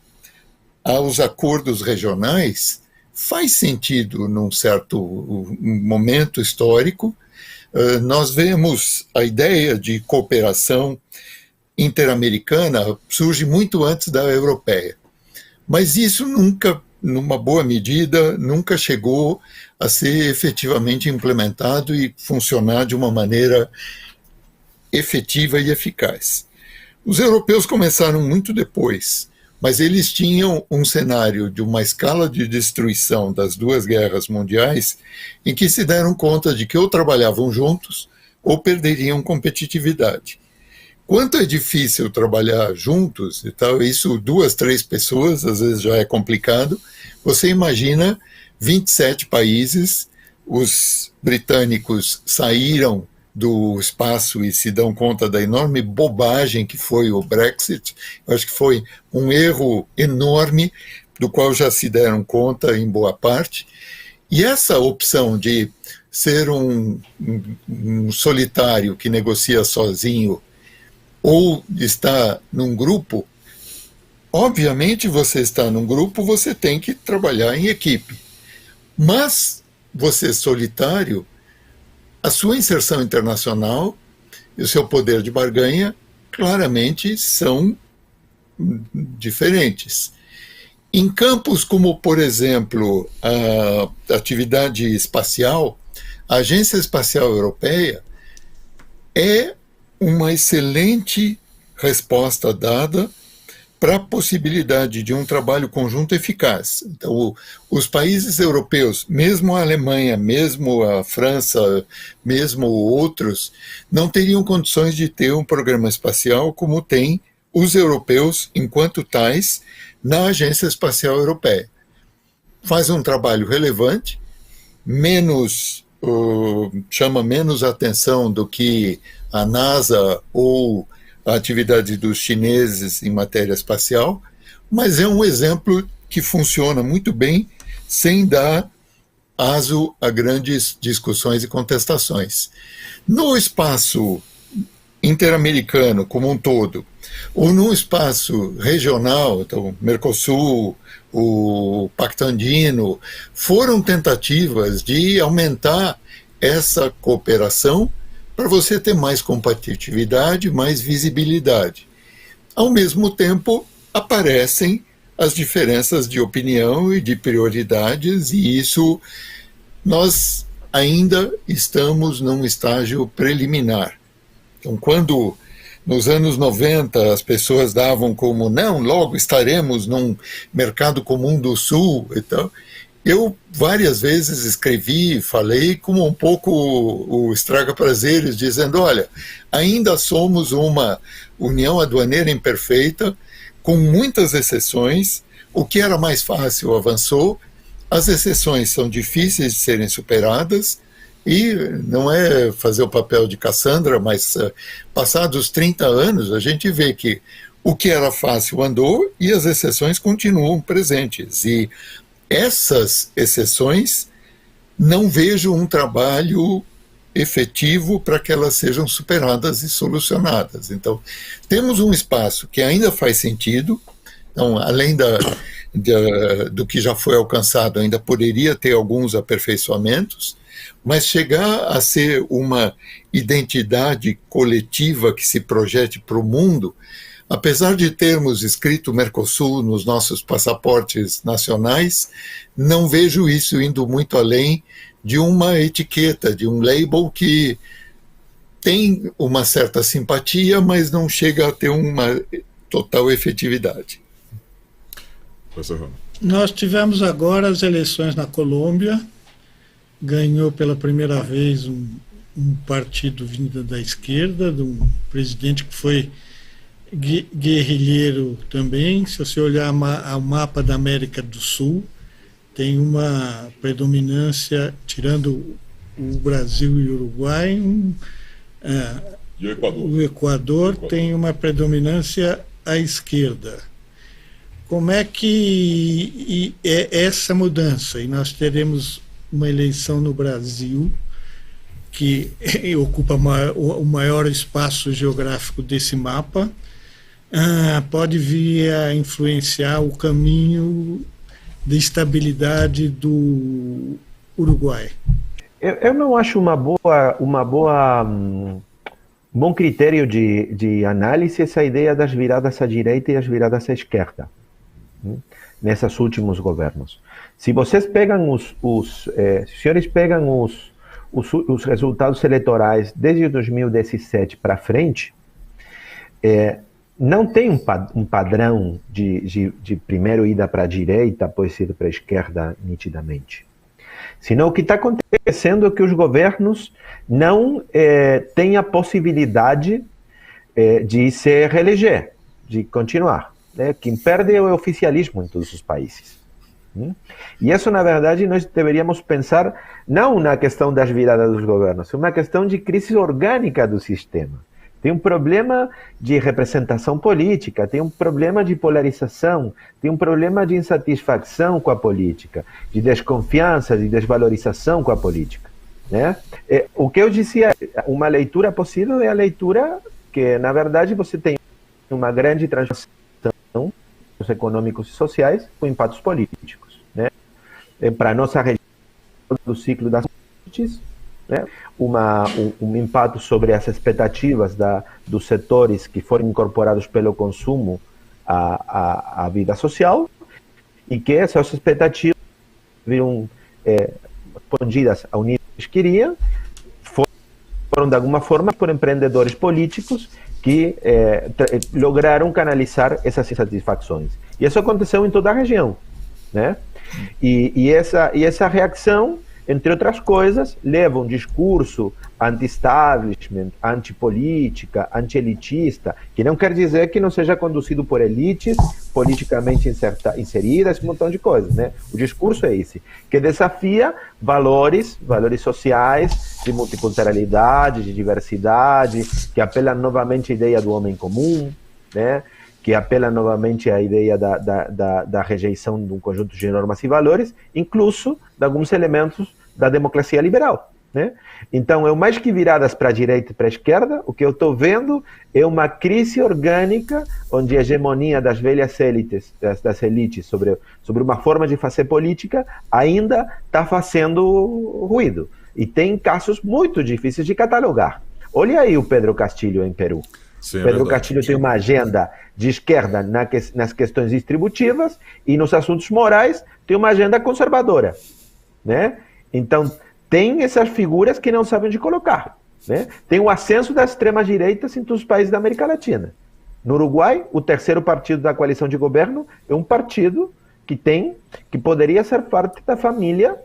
aos acordos regionais faz sentido num certo momento histórico. Nós vemos a ideia de cooperação interamericana surge muito antes da europeia, mas isso nunca, numa boa medida, nunca chegou a ser efetivamente implementado e funcionar de uma maneira efetiva e eficaz. Os europeus começaram muito depois, mas eles tinham um cenário de uma escala de destruição das duas guerras mundiais em que se deram conta de que ou trabalhavam juntos ou perderiam competitividade. Quanto é difícil trabalhar juntos e tal, isso 2, 3 pessoas, às vezes já é complicado. Você imagina 27 países, os britânicos saíram do espaço e se dão conta da enorme bobagem que foi o Brexit. Eu acho que foi um erro enorme, do qual já se deram conta em boa parte. E essa opção de ser um solitário que negocia sozinho ou estar num grupo, obviamente você está num grupo, você tem que trabalhar em equipe. Mas você solitário, a sua inserção internacional e o seu poder de barganha claramente são diferentes. Em campos como, por exemplo, a atividade espacial, a Agência Espacial Europeia é uma excelente resposta dada para a possibilidade de um trabalho conjunto eficaz. Então, os países europeus, mesmo a Alemanha, mesmo a França, mesmo outros, não teriam condições de ter um programa espacial como tem os europeus, enquanto tais, na Agência Espacial Europeia. Faz um trabalho relevante, chama menos atenção do que a NASA ou a atividade dos chineses em matéria espacial, mas é um exemplo que funciona muito bem sem dar aso a grandes discussões e contestações. No espaço interamericano como um todo, ou num espaço regional, então Mercosul, o Pacto Andino, foram tentativas de aumentar essa cooperação para você ter mais competitividade, mais visibilidade. Ao mesmo tempo, aparecem as diferenças de opinião e de prioridades, e isso nós ainda estamos num estágio preliminar. Então, quando nos anos 90 as pessoas davam como, não, logo estaremos num mercado comum do Sul e tal, eu várias vezes escrevi, falei como um pouco o estraga-prazeres, dizendo, olha, ainda somos uma união aduaneira imperfeita, com muitas exceções, o que era mais fácil avançou, as exceções são difíceis de serem superadas, e não é fazer o papel de Cassandra, mas passados 30 anos, a gente vê que o que era fácil andou e as exceções continuam presentes. E essas exceções, não vejo um trabalho efetivo para que elas sejam superadas e solucionadas. Então, temos um espaço que ainda faz sentido, então, além do que já foi alcançado, ainda poderia ter alguns aperfeiçoamentos, mas chegar a ser uma identidade coletiva que se projete para o mundo, apesar de termos escrito Mercosul nos nossos passaportes nacionais, não vejo isso indo muito além de uma etiqueta, de um label que tem uma certa simpatia, mas não chega a ter uma total efetividade. Nós tivemos agora as eleições na Colômbia, ganhou pela primeira vez um partido vindo da esquerda, de um presidente que foi guerrilheiro também. Se você olhar o mapa da América do Sul, tem uma predominância, tirando o Brasil e o Uruguai, E o Equador? O Equador tem uma predominância à esquerda. Como é que é essa mudança? E nós teremos uma eleição no Brasil que ocupa o maior espaço geográfico desse mapa, pode vir a influenciar o caminho de estabilidade do Uruguai. Eu não acho um bom critério de análise essa ideia das viradas à direita e as viradas à esquerda, nesses últimos governos. Se vocês pegam se os senhores pegam os resultados eleitorais desde 2017 para frente, não tem um padrão de primeiro ida para a direita, depois ir para a esquerda nitidamente. Senão o que está acontecendo é que os governos não têm a possibilidade de se reeleger, de continuar. Quem perde é o oficialismo em todos os países. E isso, na verdade, nós deveríamos pensar não na questão das viradas dos governos, é uma questão de crise orgânica do sistema. Tem um problema de representação política, tem um problema de polarização, tem um problema de insatisfação com a política, de desconfiança, de desvalorização com a política, né? O que eu dizia, uma leitura possível é a leitura que, na verdade, você tem uma grande transformação econômicos e sociais com impactos políticos, né? Para a nossa região do ciclo das commodities, né? Um impacto sobre as expectativas dos setores que foram incorporados pelo consumo à vida social, e que essas expectativas viram respondidas ao nível que eles queriam, foram de alguma forma por empreendedores políticos que lograram canalizar essas insatisfações. E isso aconteceu em toda a região, né? E essa reação, entre outras coisas, leva um discurso anti-establishment, anti-política, anti-elitista, que não quer dizer que não seja conduzido por elites politicamente inseridas, um montão de coisas, né? O discurso é esse, que desafia valores sociais, de multiculturalidade, de diversidade, que apela novamente à ideia do homem comum, né? Que apela novamente à ideia da rejeição de um conjunto de normas e valores, incluso de alguns elementos da democracia liberal, né? Então, eu mais que viradas para a direita e para a esquerda, o que eu estou vendo é uma crise orgânica, onde a hegemonia das velhas elites, das elites sobre uma forma de fazer política, ainda está fazendo ruído. E tem casos muito difíceis de catalogar. Olha aí o Pedro Castillo em Peru. Sim, Pedro Castillo tem uma agenda de esquerda nas questões distributivas e nos assuntos morais tem uma agenda conservadora, né? Então, tem essas figuras que não sabem onde colocar, né? Tem o ascenso da extrema-direita em todos os países da América Latina. No Uruguai, o terceiro partido da coalição de governo é um partido que poderia ser parte da família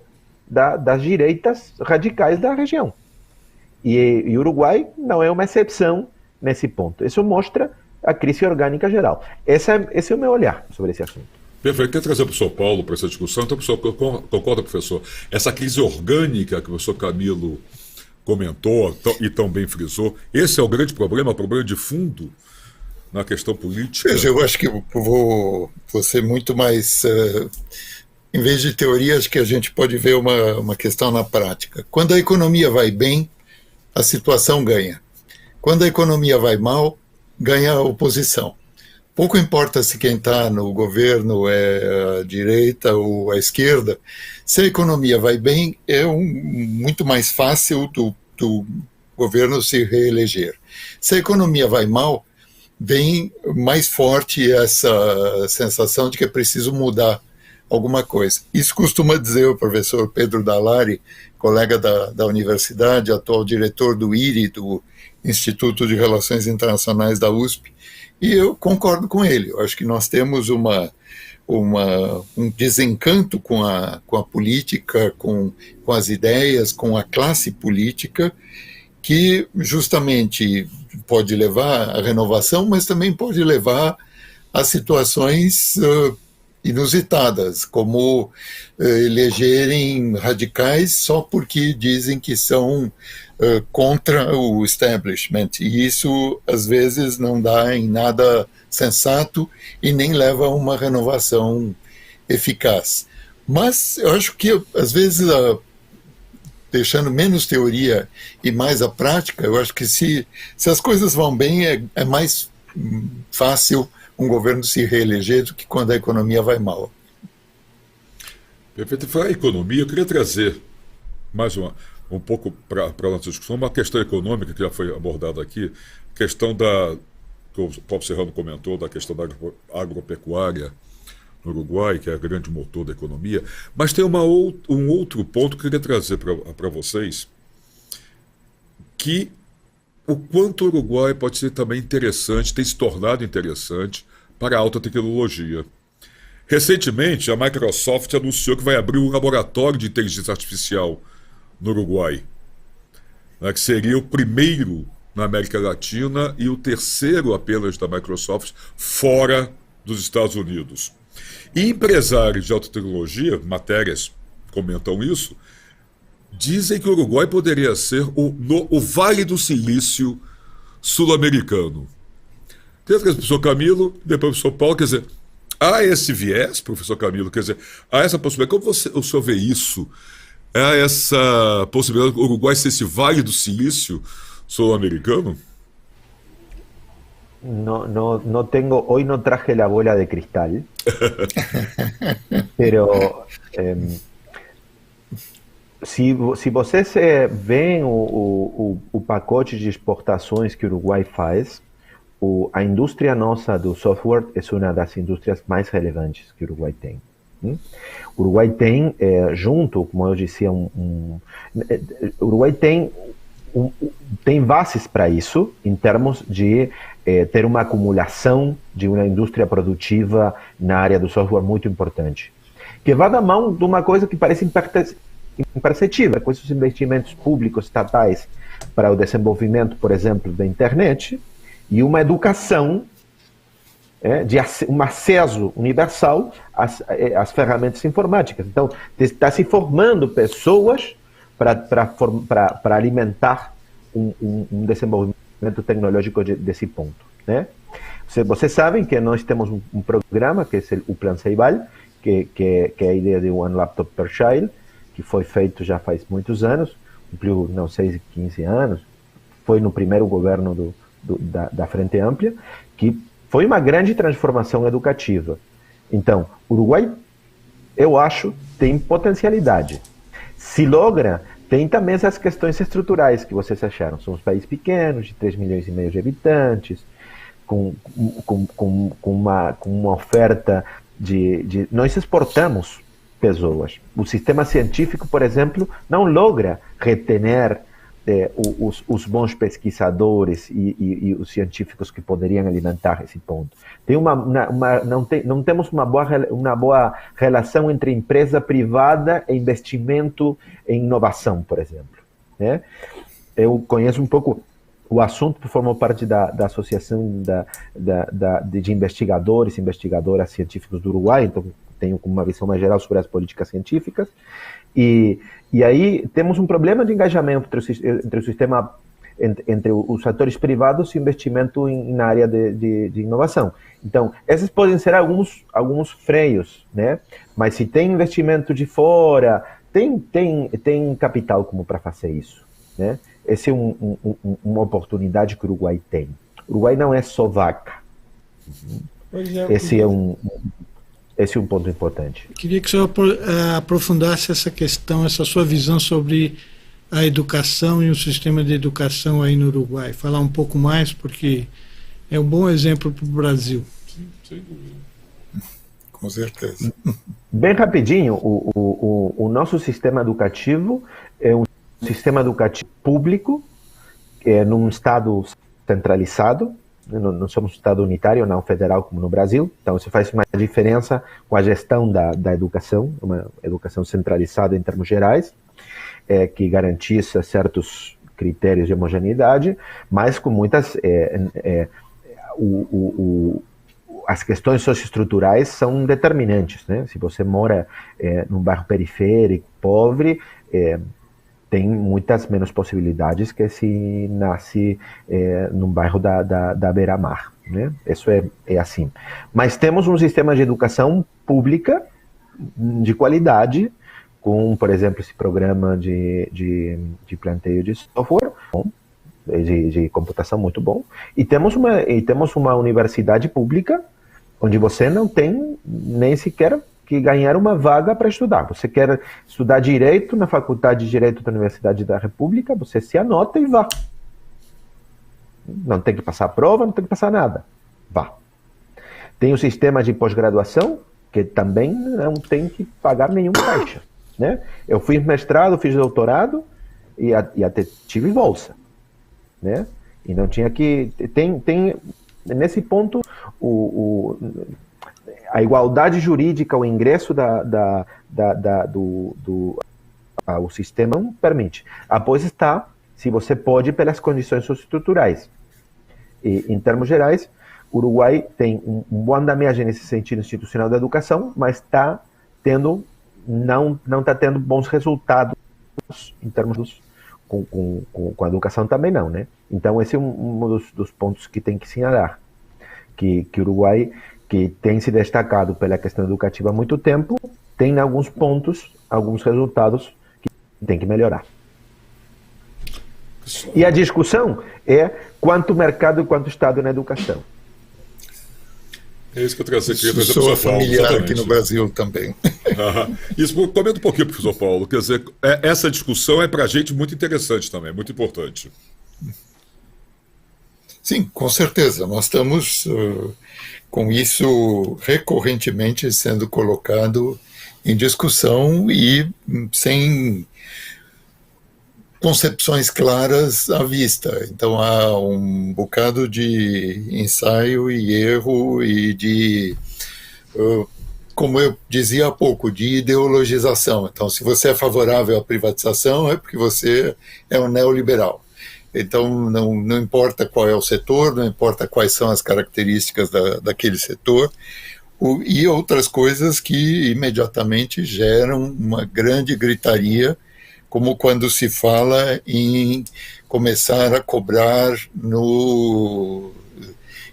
das direitas radicais da região. E o Uruguai não é uma exceção nesse ponto. Isso mostra a crise orgânica geral. Esse é o meu olhar sobre esse assunto. Perfeito. Quer trazer para o São Paulo para essa discussão? Então, professor, concorda, professor? Essa crise orgânica que o professor Camilo comentou e tão bem frisou, esse é o grande problema, o problema de fundo na questão política? Eu acho que vou ser muito mais... em vez de teoria, acho que a gente pode ver uma questão na prática. Quando a economia vai bem, a situação ganha. Quando a economia vai mal, ganha a oposição. Pouco importa se quem está no governo é a direita ou a esquerda, se a economia vai bem, é muito mais fácil do governo se reeleger. Se a economia vai mal, vem mais forte essa sensação de que é preciso mudar alguma coisa. Isso costuma dizer o professor Pedro Dallari, colega da universidade, atual diretor do IRI, do Instituto de Relações Internacionais da USP, e eu concordo com ele. Eu acho que nós temos um desencanto com a política, com as ideias, com a classe política, que justamente pode levar à renovação, mas também pode levar a situações inusitadas, como elegerem radicais só porque dizem que são contra o establishment, e isso às vezes não dá em nada sensato e nem leva a uma renovação eficaz. Mas eu acho que às vezes, deixando menos teoria e mais a prática, eu acho que se as coisas vão bem, é mais fácil um governo se reeleger do que quando a economia vai mal. Perfeito. Falar em economia, eu queria trazer mais um pouco para a nossa discussão, uma questão econômica que já foi abordada aqui, questão que o próprio Serrano comentou, da questão da agropecuária no Uruguai, que é o grande motor da economia, mas tem um outro ponto que eu queria trazer para vocês, que o quanto o Uruguai pode ser também interessante, tem se tornado interessante para a alta tecnologia. Recentemente, a Microsoft anunciou que vai abrir um laboratório de inteligência artificial no Uruguai, né, que seria o primeiro na América Latina e o terceiro apenas da Microsoft fora dos Estados Unidos. E empresários de alta tecnologia, matérias comentam isso, dizem que o Uruguai poderia ser o Vale do Silício sul-americano. Tem a professor Camilo, depois o professor Paulo, quer dizer, há esse viés, professor Camilo, quer dizer, há essa possibilidade. Como o senhor vê isso? Há essa possibilidade do Uruguai ser esse Vale do Silício sul-americano? No tengo, hoy no traje la bola de cristal, pero se vocês veem o pacote de exportações que o Uruguai faz, a indústria nossa do software é uma das indústrias mais relevantes que o Uruguai tem. O Uruguai tem, junto, como eu dizia, o Uruguai tem bases para isso, em termos de ter uma acumulação de uma indústria produtiva na área do software muito importante, que vai da mão de uma coisa que parece imperceptível, com esses investimentos públicos estatais para o desenvolvimento, por exemplo, da internet, e uma educação, de um acesso universal às ferramentas informáticas. Então, está se formando pessoas para alimentar um desenvolvimento tecnológico desse ponto, né? Vocês sabem que nós temos um programa, que é o Plan Ceibal, que é a ideia de One Laptop per Child, que foi feito já faz muitos anos, cumpriu, não sei, 15 anos, foi no primeiro governo da Frente Ampla, que foi uma grande transformação educativa. Então, o Uruguai, eu acho, tem potencialidade. Se logra, tem também essas questões estruturais que vocês acharam. Somos países pequenos, de 3,5 milhões de habitantes, com uma oferta de... Nós exportamos pessoas. O sistema científico, por exemplo, não logra retener os bons pesquisadores e os científicos que poderiam alimentar esse ponto. Não temos uma boa relação entre empresa privada e investimento em inovação, por exemplo, né? Eu conheço um pouco o assunto, que formou parte da associação de investigadores e investigadoras científicos do Uruguai, então tenho uma visão mais geral sobre as políticas científicas, e aí temos um problema de engajamento entre o sistema, entre os atores privados e investimento na área de inovação. Então, esses podem ser alguns freios, né? Mas se tem investimento de fora, tem capital como para fazer isso, né? Essa é uma oportunidade que o Uruguai tem. O Uruguai não é só vaca. Esse é um ponto importante. Queria que o senhor aprofundasse essa questão, essa sua visão sobre a educação e o sistema de educação aí no Uruguai. Falar um pouco mais, porque é um bom exemplo para o Brasil. Sim, sem dúvida. Com certeza. Bem rapidinho, o nosso sistema educativo é um sistema educativo público, num estado centralizado. Não somos um estado unitário, não federal como no Brasil, então isso faz uma diferença com a gestão da educação, uma educação centralizada em termos gerais, que garantiza certos critérios de homogeneidade, mas com muitas... as questões socioestruturais são determinantes, né? Se você mora num bairro periférico, pobre, tem muitas menos possibilidades que se nasce num bairro da beira-mar, né? Isso é assim. Mas temos um sistema de educação pública de qualidade, com, por exemplo, esse programa de planteio de software, de computação muito bom, e temos uma universidade pública onde você não tem nem sequer que ganhar uma vaga para estudar. Você quer estudar Direito na Faculdade de Direito da Universidade da República, você se anota e vá. Não tem que passar prova, não tem que passar nada. Vá. Tem o sistema de pós-graduação, que também não tem que pagar nenhum caixa, né? Eu fiz mestrado, fiz doutorado e até tive bolsa, né? E não tinha que... Tem nesse ponto, a igualdade jurídica, o ingresso ao sistema não permite. Após está, se você pode, pelas condições socioestruturais. E, em termos gerais, o Uruguai tem um bom andamento nesse sentido institucional da educação, mas não está tendo bons resultados em termos com a educação também não, né? Então esse é um dos pontos que tem que assinalar, que o Uruguai, que tem se destacado pela questão educativa há muito tempo, tem alguns pontos, alguns resultados que tem que melhorar. E a discussão é quanto mercado e quanto Estado na educação. É isso que eu trazer aqui. Isso sou familiar aqui no Brasil também. Isso, comenta um pouquinho, professor Paulo. Quer dizer, essa discussão é para a gente muito interessante também, muito importante. Sim, com certeza. Nós estamos com isso recorrentemente sendo colocado em discussão e sem concepções claras à vista. Então há um bocado de ensaio e erro e de, como eu dizia há pouco, de ideologização. Então, se você é favorável à privatização, é porque você é um neoliberal. Então, não importa qual é o setor, não importa quais são as características daquele setor, e outras coisas que imediatamente geram uma grande gritaria, como quando se fala em começar a cobrar no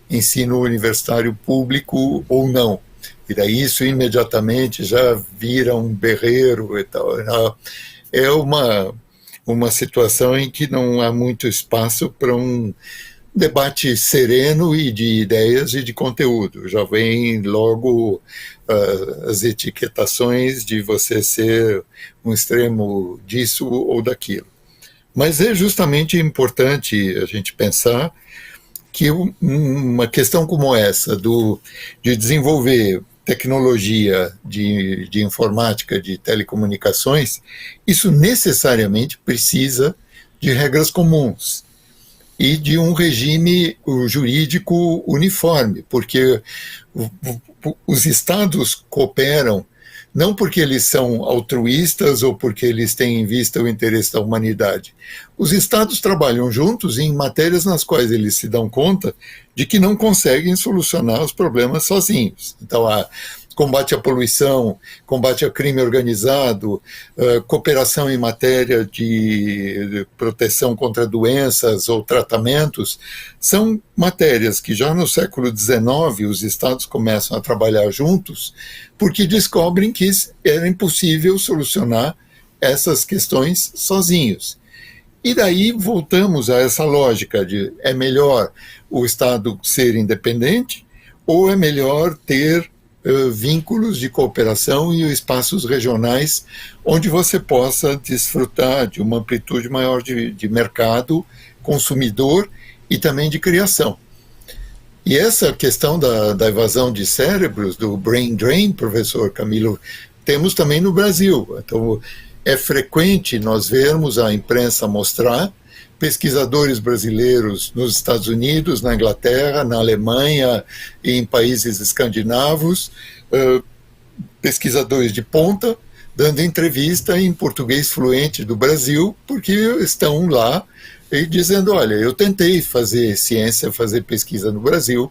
ensino universitário público ou não. E daí isso imediatamente já vira um berreiro e tal. É uma situação em que não há muito espaço para um debate sereno e de ideias e de conteúdo. Já vem logo as etiquetações de você ser um extremo disso ou daquilo. Mas é justamente importante a gente pensar que uma questão como essa de desenvolver tecnologia de informática, de telecomunicações, isso necessariamente precisa de regras comuns e de um regime jurídico uniforme, porque os estados cooperam não porque eles são altruístas ou porque eles têm em vista o interesse da humanidade. Os estados trabalham juntos em matérias nas quais eles se dão conta de que não conseguem solucionar os problemas sozinhos. Então, combate à poluição, combate ao crime organizado, cooperação em matéria de proteção contra doenças ou tratamentos, são matérias que já no século XIX os estados começam a trabalhar juntos porque descobrem que era impossível solucionar essas questões sozinhos. E daí voltamos a essa lógica de é melhor o Estado ser independente ou é melhor ter vínculos de cooperação e espaços regionais onde você possa desfrutar de uma amplitude maior de mercado, consumidor e também de criação. E essa questão da evasão de cérebros, do brain drain, professor Camilo, temos também no Brasil. Então, é frequente nós vermos a imprensa mostrar pesquisadores brasileiros nos Estados Unidos, na Inglaterra, na Alemanha e em países escandinavos, pesquisadores de ponta, dando entrevista em português fluente do Brasil, porque estão lá e dizendo, olha, eu tentei fazer ciência, fazer pesquisa no Brasil,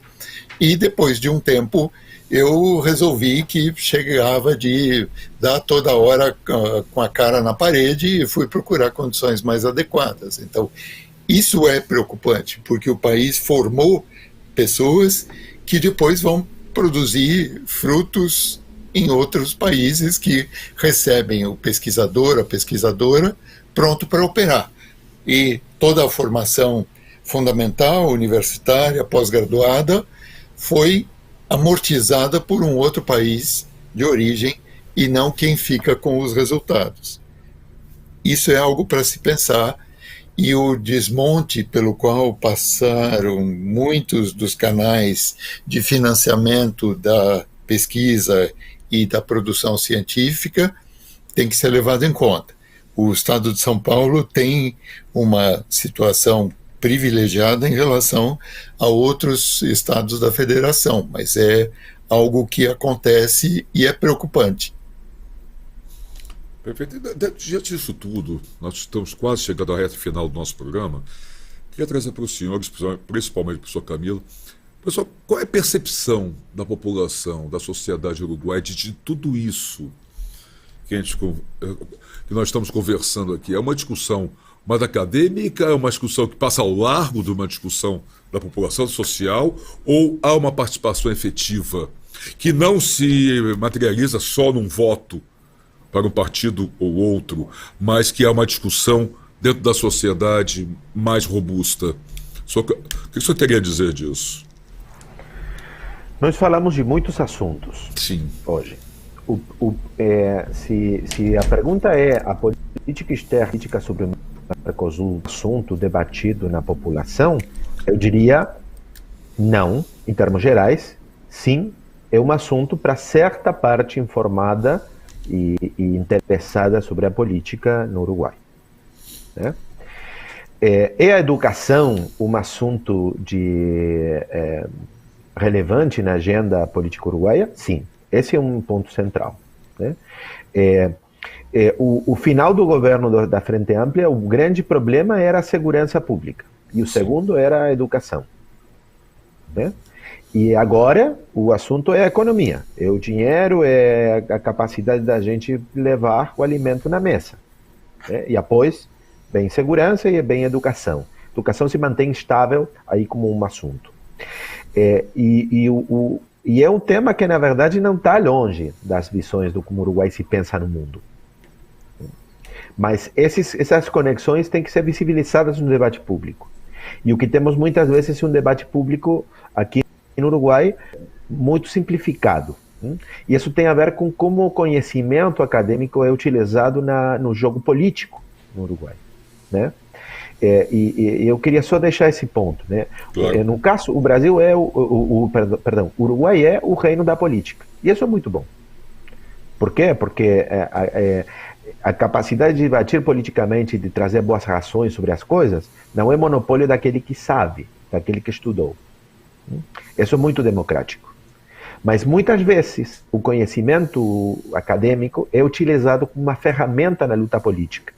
e depois de um tempo eu resolvi que chegava de dar toda hora com a cara na parede e fui procurar condições mais adequadas. Então, isso é preocupante, porque o país formou pessoas que depois vão produzir frutos em outros países que recebem o pesquisador, a pesquisadora, pronto para operar. E toda a formação fundamental, universitária, pós-graduada, foi amortizada por um outro país de origem e não quem fica com os resultados. Isso é algo para se pensar, e o desmonte pelo qual passaram muitos dos canais de financiamento da pesquisa e da produção científica tem que ser levado em conta. O Estado de São Paulo tem uma situação privilegiada em relação a outros estados da federação, mas é algo que acontece e é preocupante. Perfeito. Diante disso tudo, nós estamos quase chegando à reta final do nosso programa. Queria trazer para os senhores, principalmente para o senhor Camilo, pessoal, qual é a percepção da população, da sociedade uruguaia de tudo isso que nós estamos conversando aqui? É uma discussão mais acadêmica, é uma discussão que passa ao largo de uma discussão da população social, ou há uma participação efetiva que não se materializa só num voto para um partido ou outro, mas que é uma discussão dentro da sociedade mais robusta? O que o senhor teria a dizer disso? Nós falamos de muitos assuntos. Sim. Hoje. Se a pergunta é a política externa, política sobre o Mercosul, assunto debatido na população, eu diria não, em termos gerais. Sim, é um assunto para certa parte informada e interessada sobre a política no Uruguai, né? É a educação um assunto relevante na agenda política uruguaia? Sim, esse é um ponto central, né? O final do governo da Frente Ampla, o grande problema era a segurança pública, e o segundo era a educação, né? E agora o assunto é a economia, é o dinheiro, é a capacidade da gente levar o alimento na mesa, né? E após, bem segurança e bem educação. Educação se mantém estável aí como um assunto. E é um tema que, na verdade, não está longe das visões do como o Uruguai se pensa no mundo. Mas essas conexões têm que ser visibilizadas no debate público. E o que temos muitas vezes é um debate público aqui no Uruguai muito simplificado. E isso tem a ver com como o conhecimento acadêmico é utilizado no jogo político no Uruguai, né? E eu queria só deixar esse ponto, né? Claro. No caso, o Brasil é o Uruguai é o reino da política. E isso é muito bom. Por quê? Porque a capacidade de debater politicamente, de trazer boas razões sobre as coisas, não é monopólio daquele que sabe, daquele que estudou. Isso é muito democrático. Mas muitas vezes o conhecimento acadêmico é utilizado como uma ferramenta na luta política.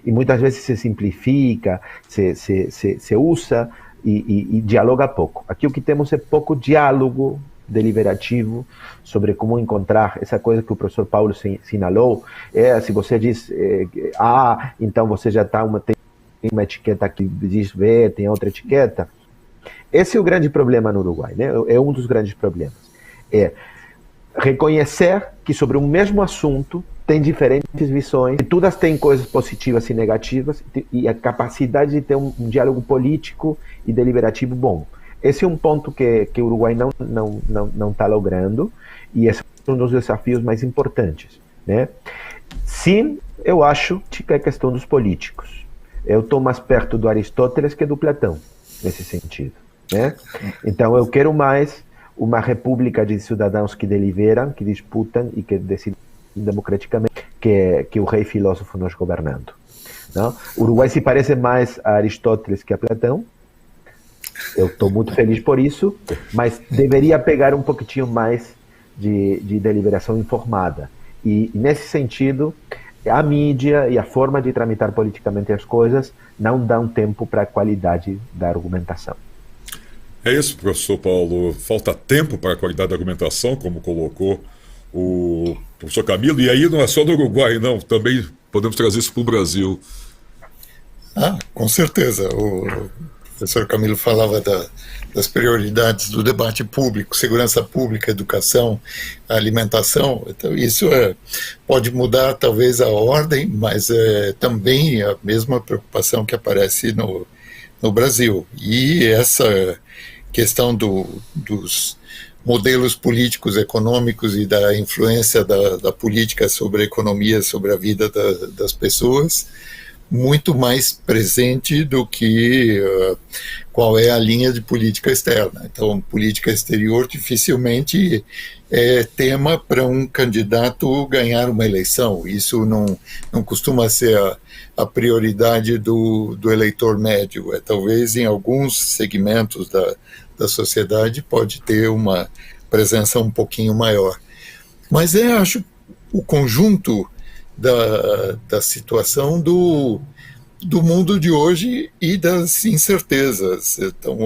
E muitas vezes se simplifica, se usa e dialoga pouco. Aqui o que temos é pouco diálogo deliberativo sobre como encontrar essa coisa que o professor Paulo sinalou. Se você diz A, então você já tem uma etiqueta que diz B, tem outra etiqueta. Esse é o grande problema no Uruguai, né? É um dos grandes problemas. É reconhecer que sobre o mesmo assunto tem diferentes visões, e todas têm coisas positivas e negativas, e a capacidade de ter um diálogo político e deliberativo bom. Esse é um ponto que o Uruguai não está logrando, e esse é um dos desafios mais importantes, né? Sim, eu acho que é questão dos políticos. Eu estou mais perto do Aristóteles que do Platão, nesse sentido, né? Então eu quero mais uma república de cidadãos que deliberam, que disputam e que decidem democraticamente, que o rei filósofo nos governando, não? O Uruguai se parece mais a Aristóteles que a Platão. Eu estou muito feliz por isso, mas deveria pegar um pouquinho mais de deliberação informada. E nesse sentido, a mídia e a forma de tramitar politicamente as coisas não dão tempo para a qualidade da argumentação. É isso, professor Paulo. Falta tempo para a qualidade da argumentação, como colocou o professor Camilo. E aí não é só no Uruguai, não. Também podemos trazer isso para o Brasil. Com certeza. O professor Camilo falava das prioridades do debate público, segurança pública, educação, alimentação. Então, isso pode mudar talvez a ordem, mas é também a mesma preocupação que aparece no Brasil. E essa questão dos modelos políticos, econômicos e da influência da política sobre a economia, sobre a vida das pessoas, muito mais presente do que qual é a linha de política externa. Então, política exterior dificilmente é tema para um candidato ganhar uma eleição. Isso não costuma ser a prioridade do eleitor médio. Talvez em alguns segmentos da sociedade pode ter uma presença um pouquinho maior. Mas acho o conjunto da situação do mundo de hoje e das incertezas. Então,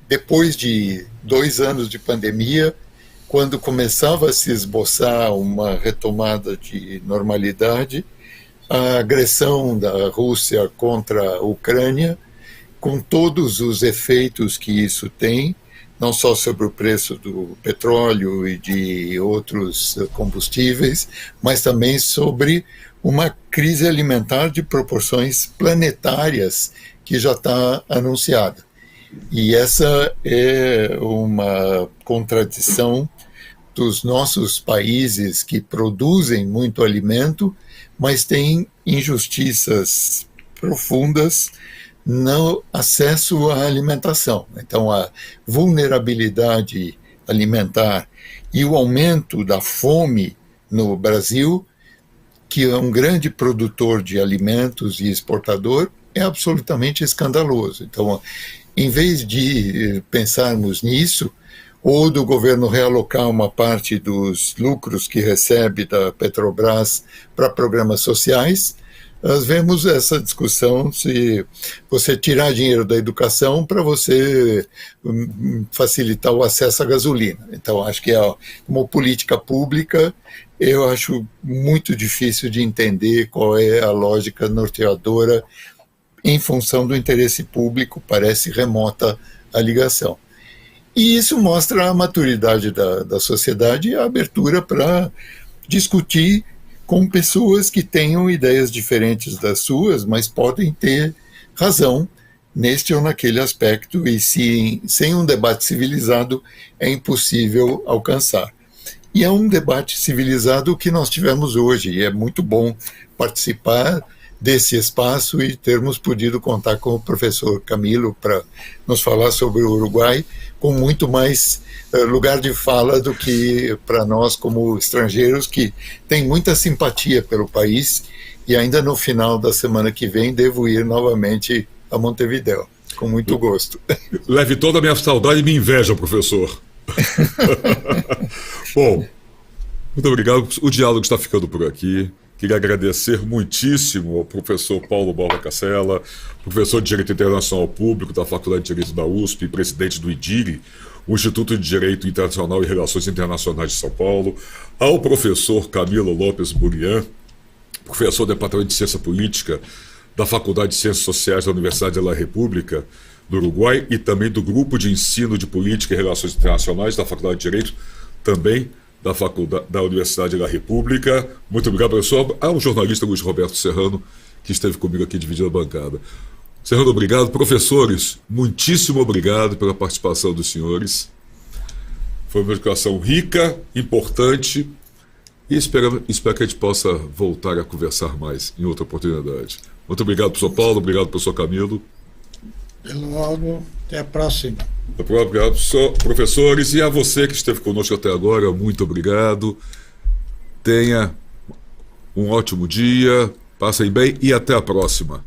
depois de 2 anos de pandemia, quando começava a se esboçar uma retomada de normalidade, a agressão da Rússia contra a Ucrânia, com todos os efeitos que isso tem, não só sobre o preço do petróleo e de outros combustíveis, mas também sobre uma crise alimentar de proporções planetárias que já está anunciada. E essa é uma contradição dos nossos países que produzem muito alimento, mas têm injustiças profundas no acesso à alimentação. Então, a vulnerabilidade alimentar e o aumento da fome no Brasil, que é um grande produtor de alimentos e exportador, é absolutamente escandaloso. Então, em vez de pensarmos nisso, ou do governo realocar uma parte dos lucros que recebe da Petrobras para programas sociais, nós vemos essa discussão se você tirar dinheiro da educação para você facilitar o acesso à gasolina. Então, acho que como política pública, eu acho muito difícil de entender qual é a lógica norteadora em função do interesse público, parece remota a ligação. E isso mostra a maturidade da sociedade e a abertura para discutir com pessoas que tenham ideias diferentes das suas, mas podem ter razão neste ou naquele aspecto, e sem um debate civilizado é impossível alcançar. E é um debate civilizado que nós tivemos hoje, e é muito bom participar desse espaço e termos podido contar com o professor Camilo para nos falar sobre o Uruguai, com muito mais lugar de fala do que para nós como estrangeiros, que tem muita simpatia pelo país, e ainda no final da semana que vem devo ir novamente a Montevidéu, com muito gosto. Leve toda a minha saudade e minha inveja, professor. Bom, muito obrigado. O diálogo está ficando por aqui. Queria agradecer muitíssimo ao professor Paulo Borba Cassella, professor de Direito Internacional Público da Faculdade de Direito da USP e presidente do IDIRI, o Instituto de Direito Internacional e Relações Internacionais de São Paulo, ao professor Camilo Lopes Burian, professor do Departamento de Ciência Política da Faculdade de Ciências Sociais da Universidade da República do Uruguai e também do Grupo de Ensino de Política e Relações Internacionais da Faculdade de Direito, também da Universidade da República. Muito obrigado, professor. Ao jornalista Luiz Roberto Serrano, que esteve comigo aqui dividindo a bancada. Serrano, obrigado. Professores, muitíssimo obrigado pela participação dos senhores. Foi uma educação rica, importante, e espero que a gente possa voltar a conversar mais em outra oportunidade. Muito obrigado, professor Paulo. Obrigado, professor Camilo. Até logo. Até a próxima. Obrigado, professores. E a você que esteve conosco até agora, muito obrigado. Tenha um ótimo dia, passem bem e até a próxima.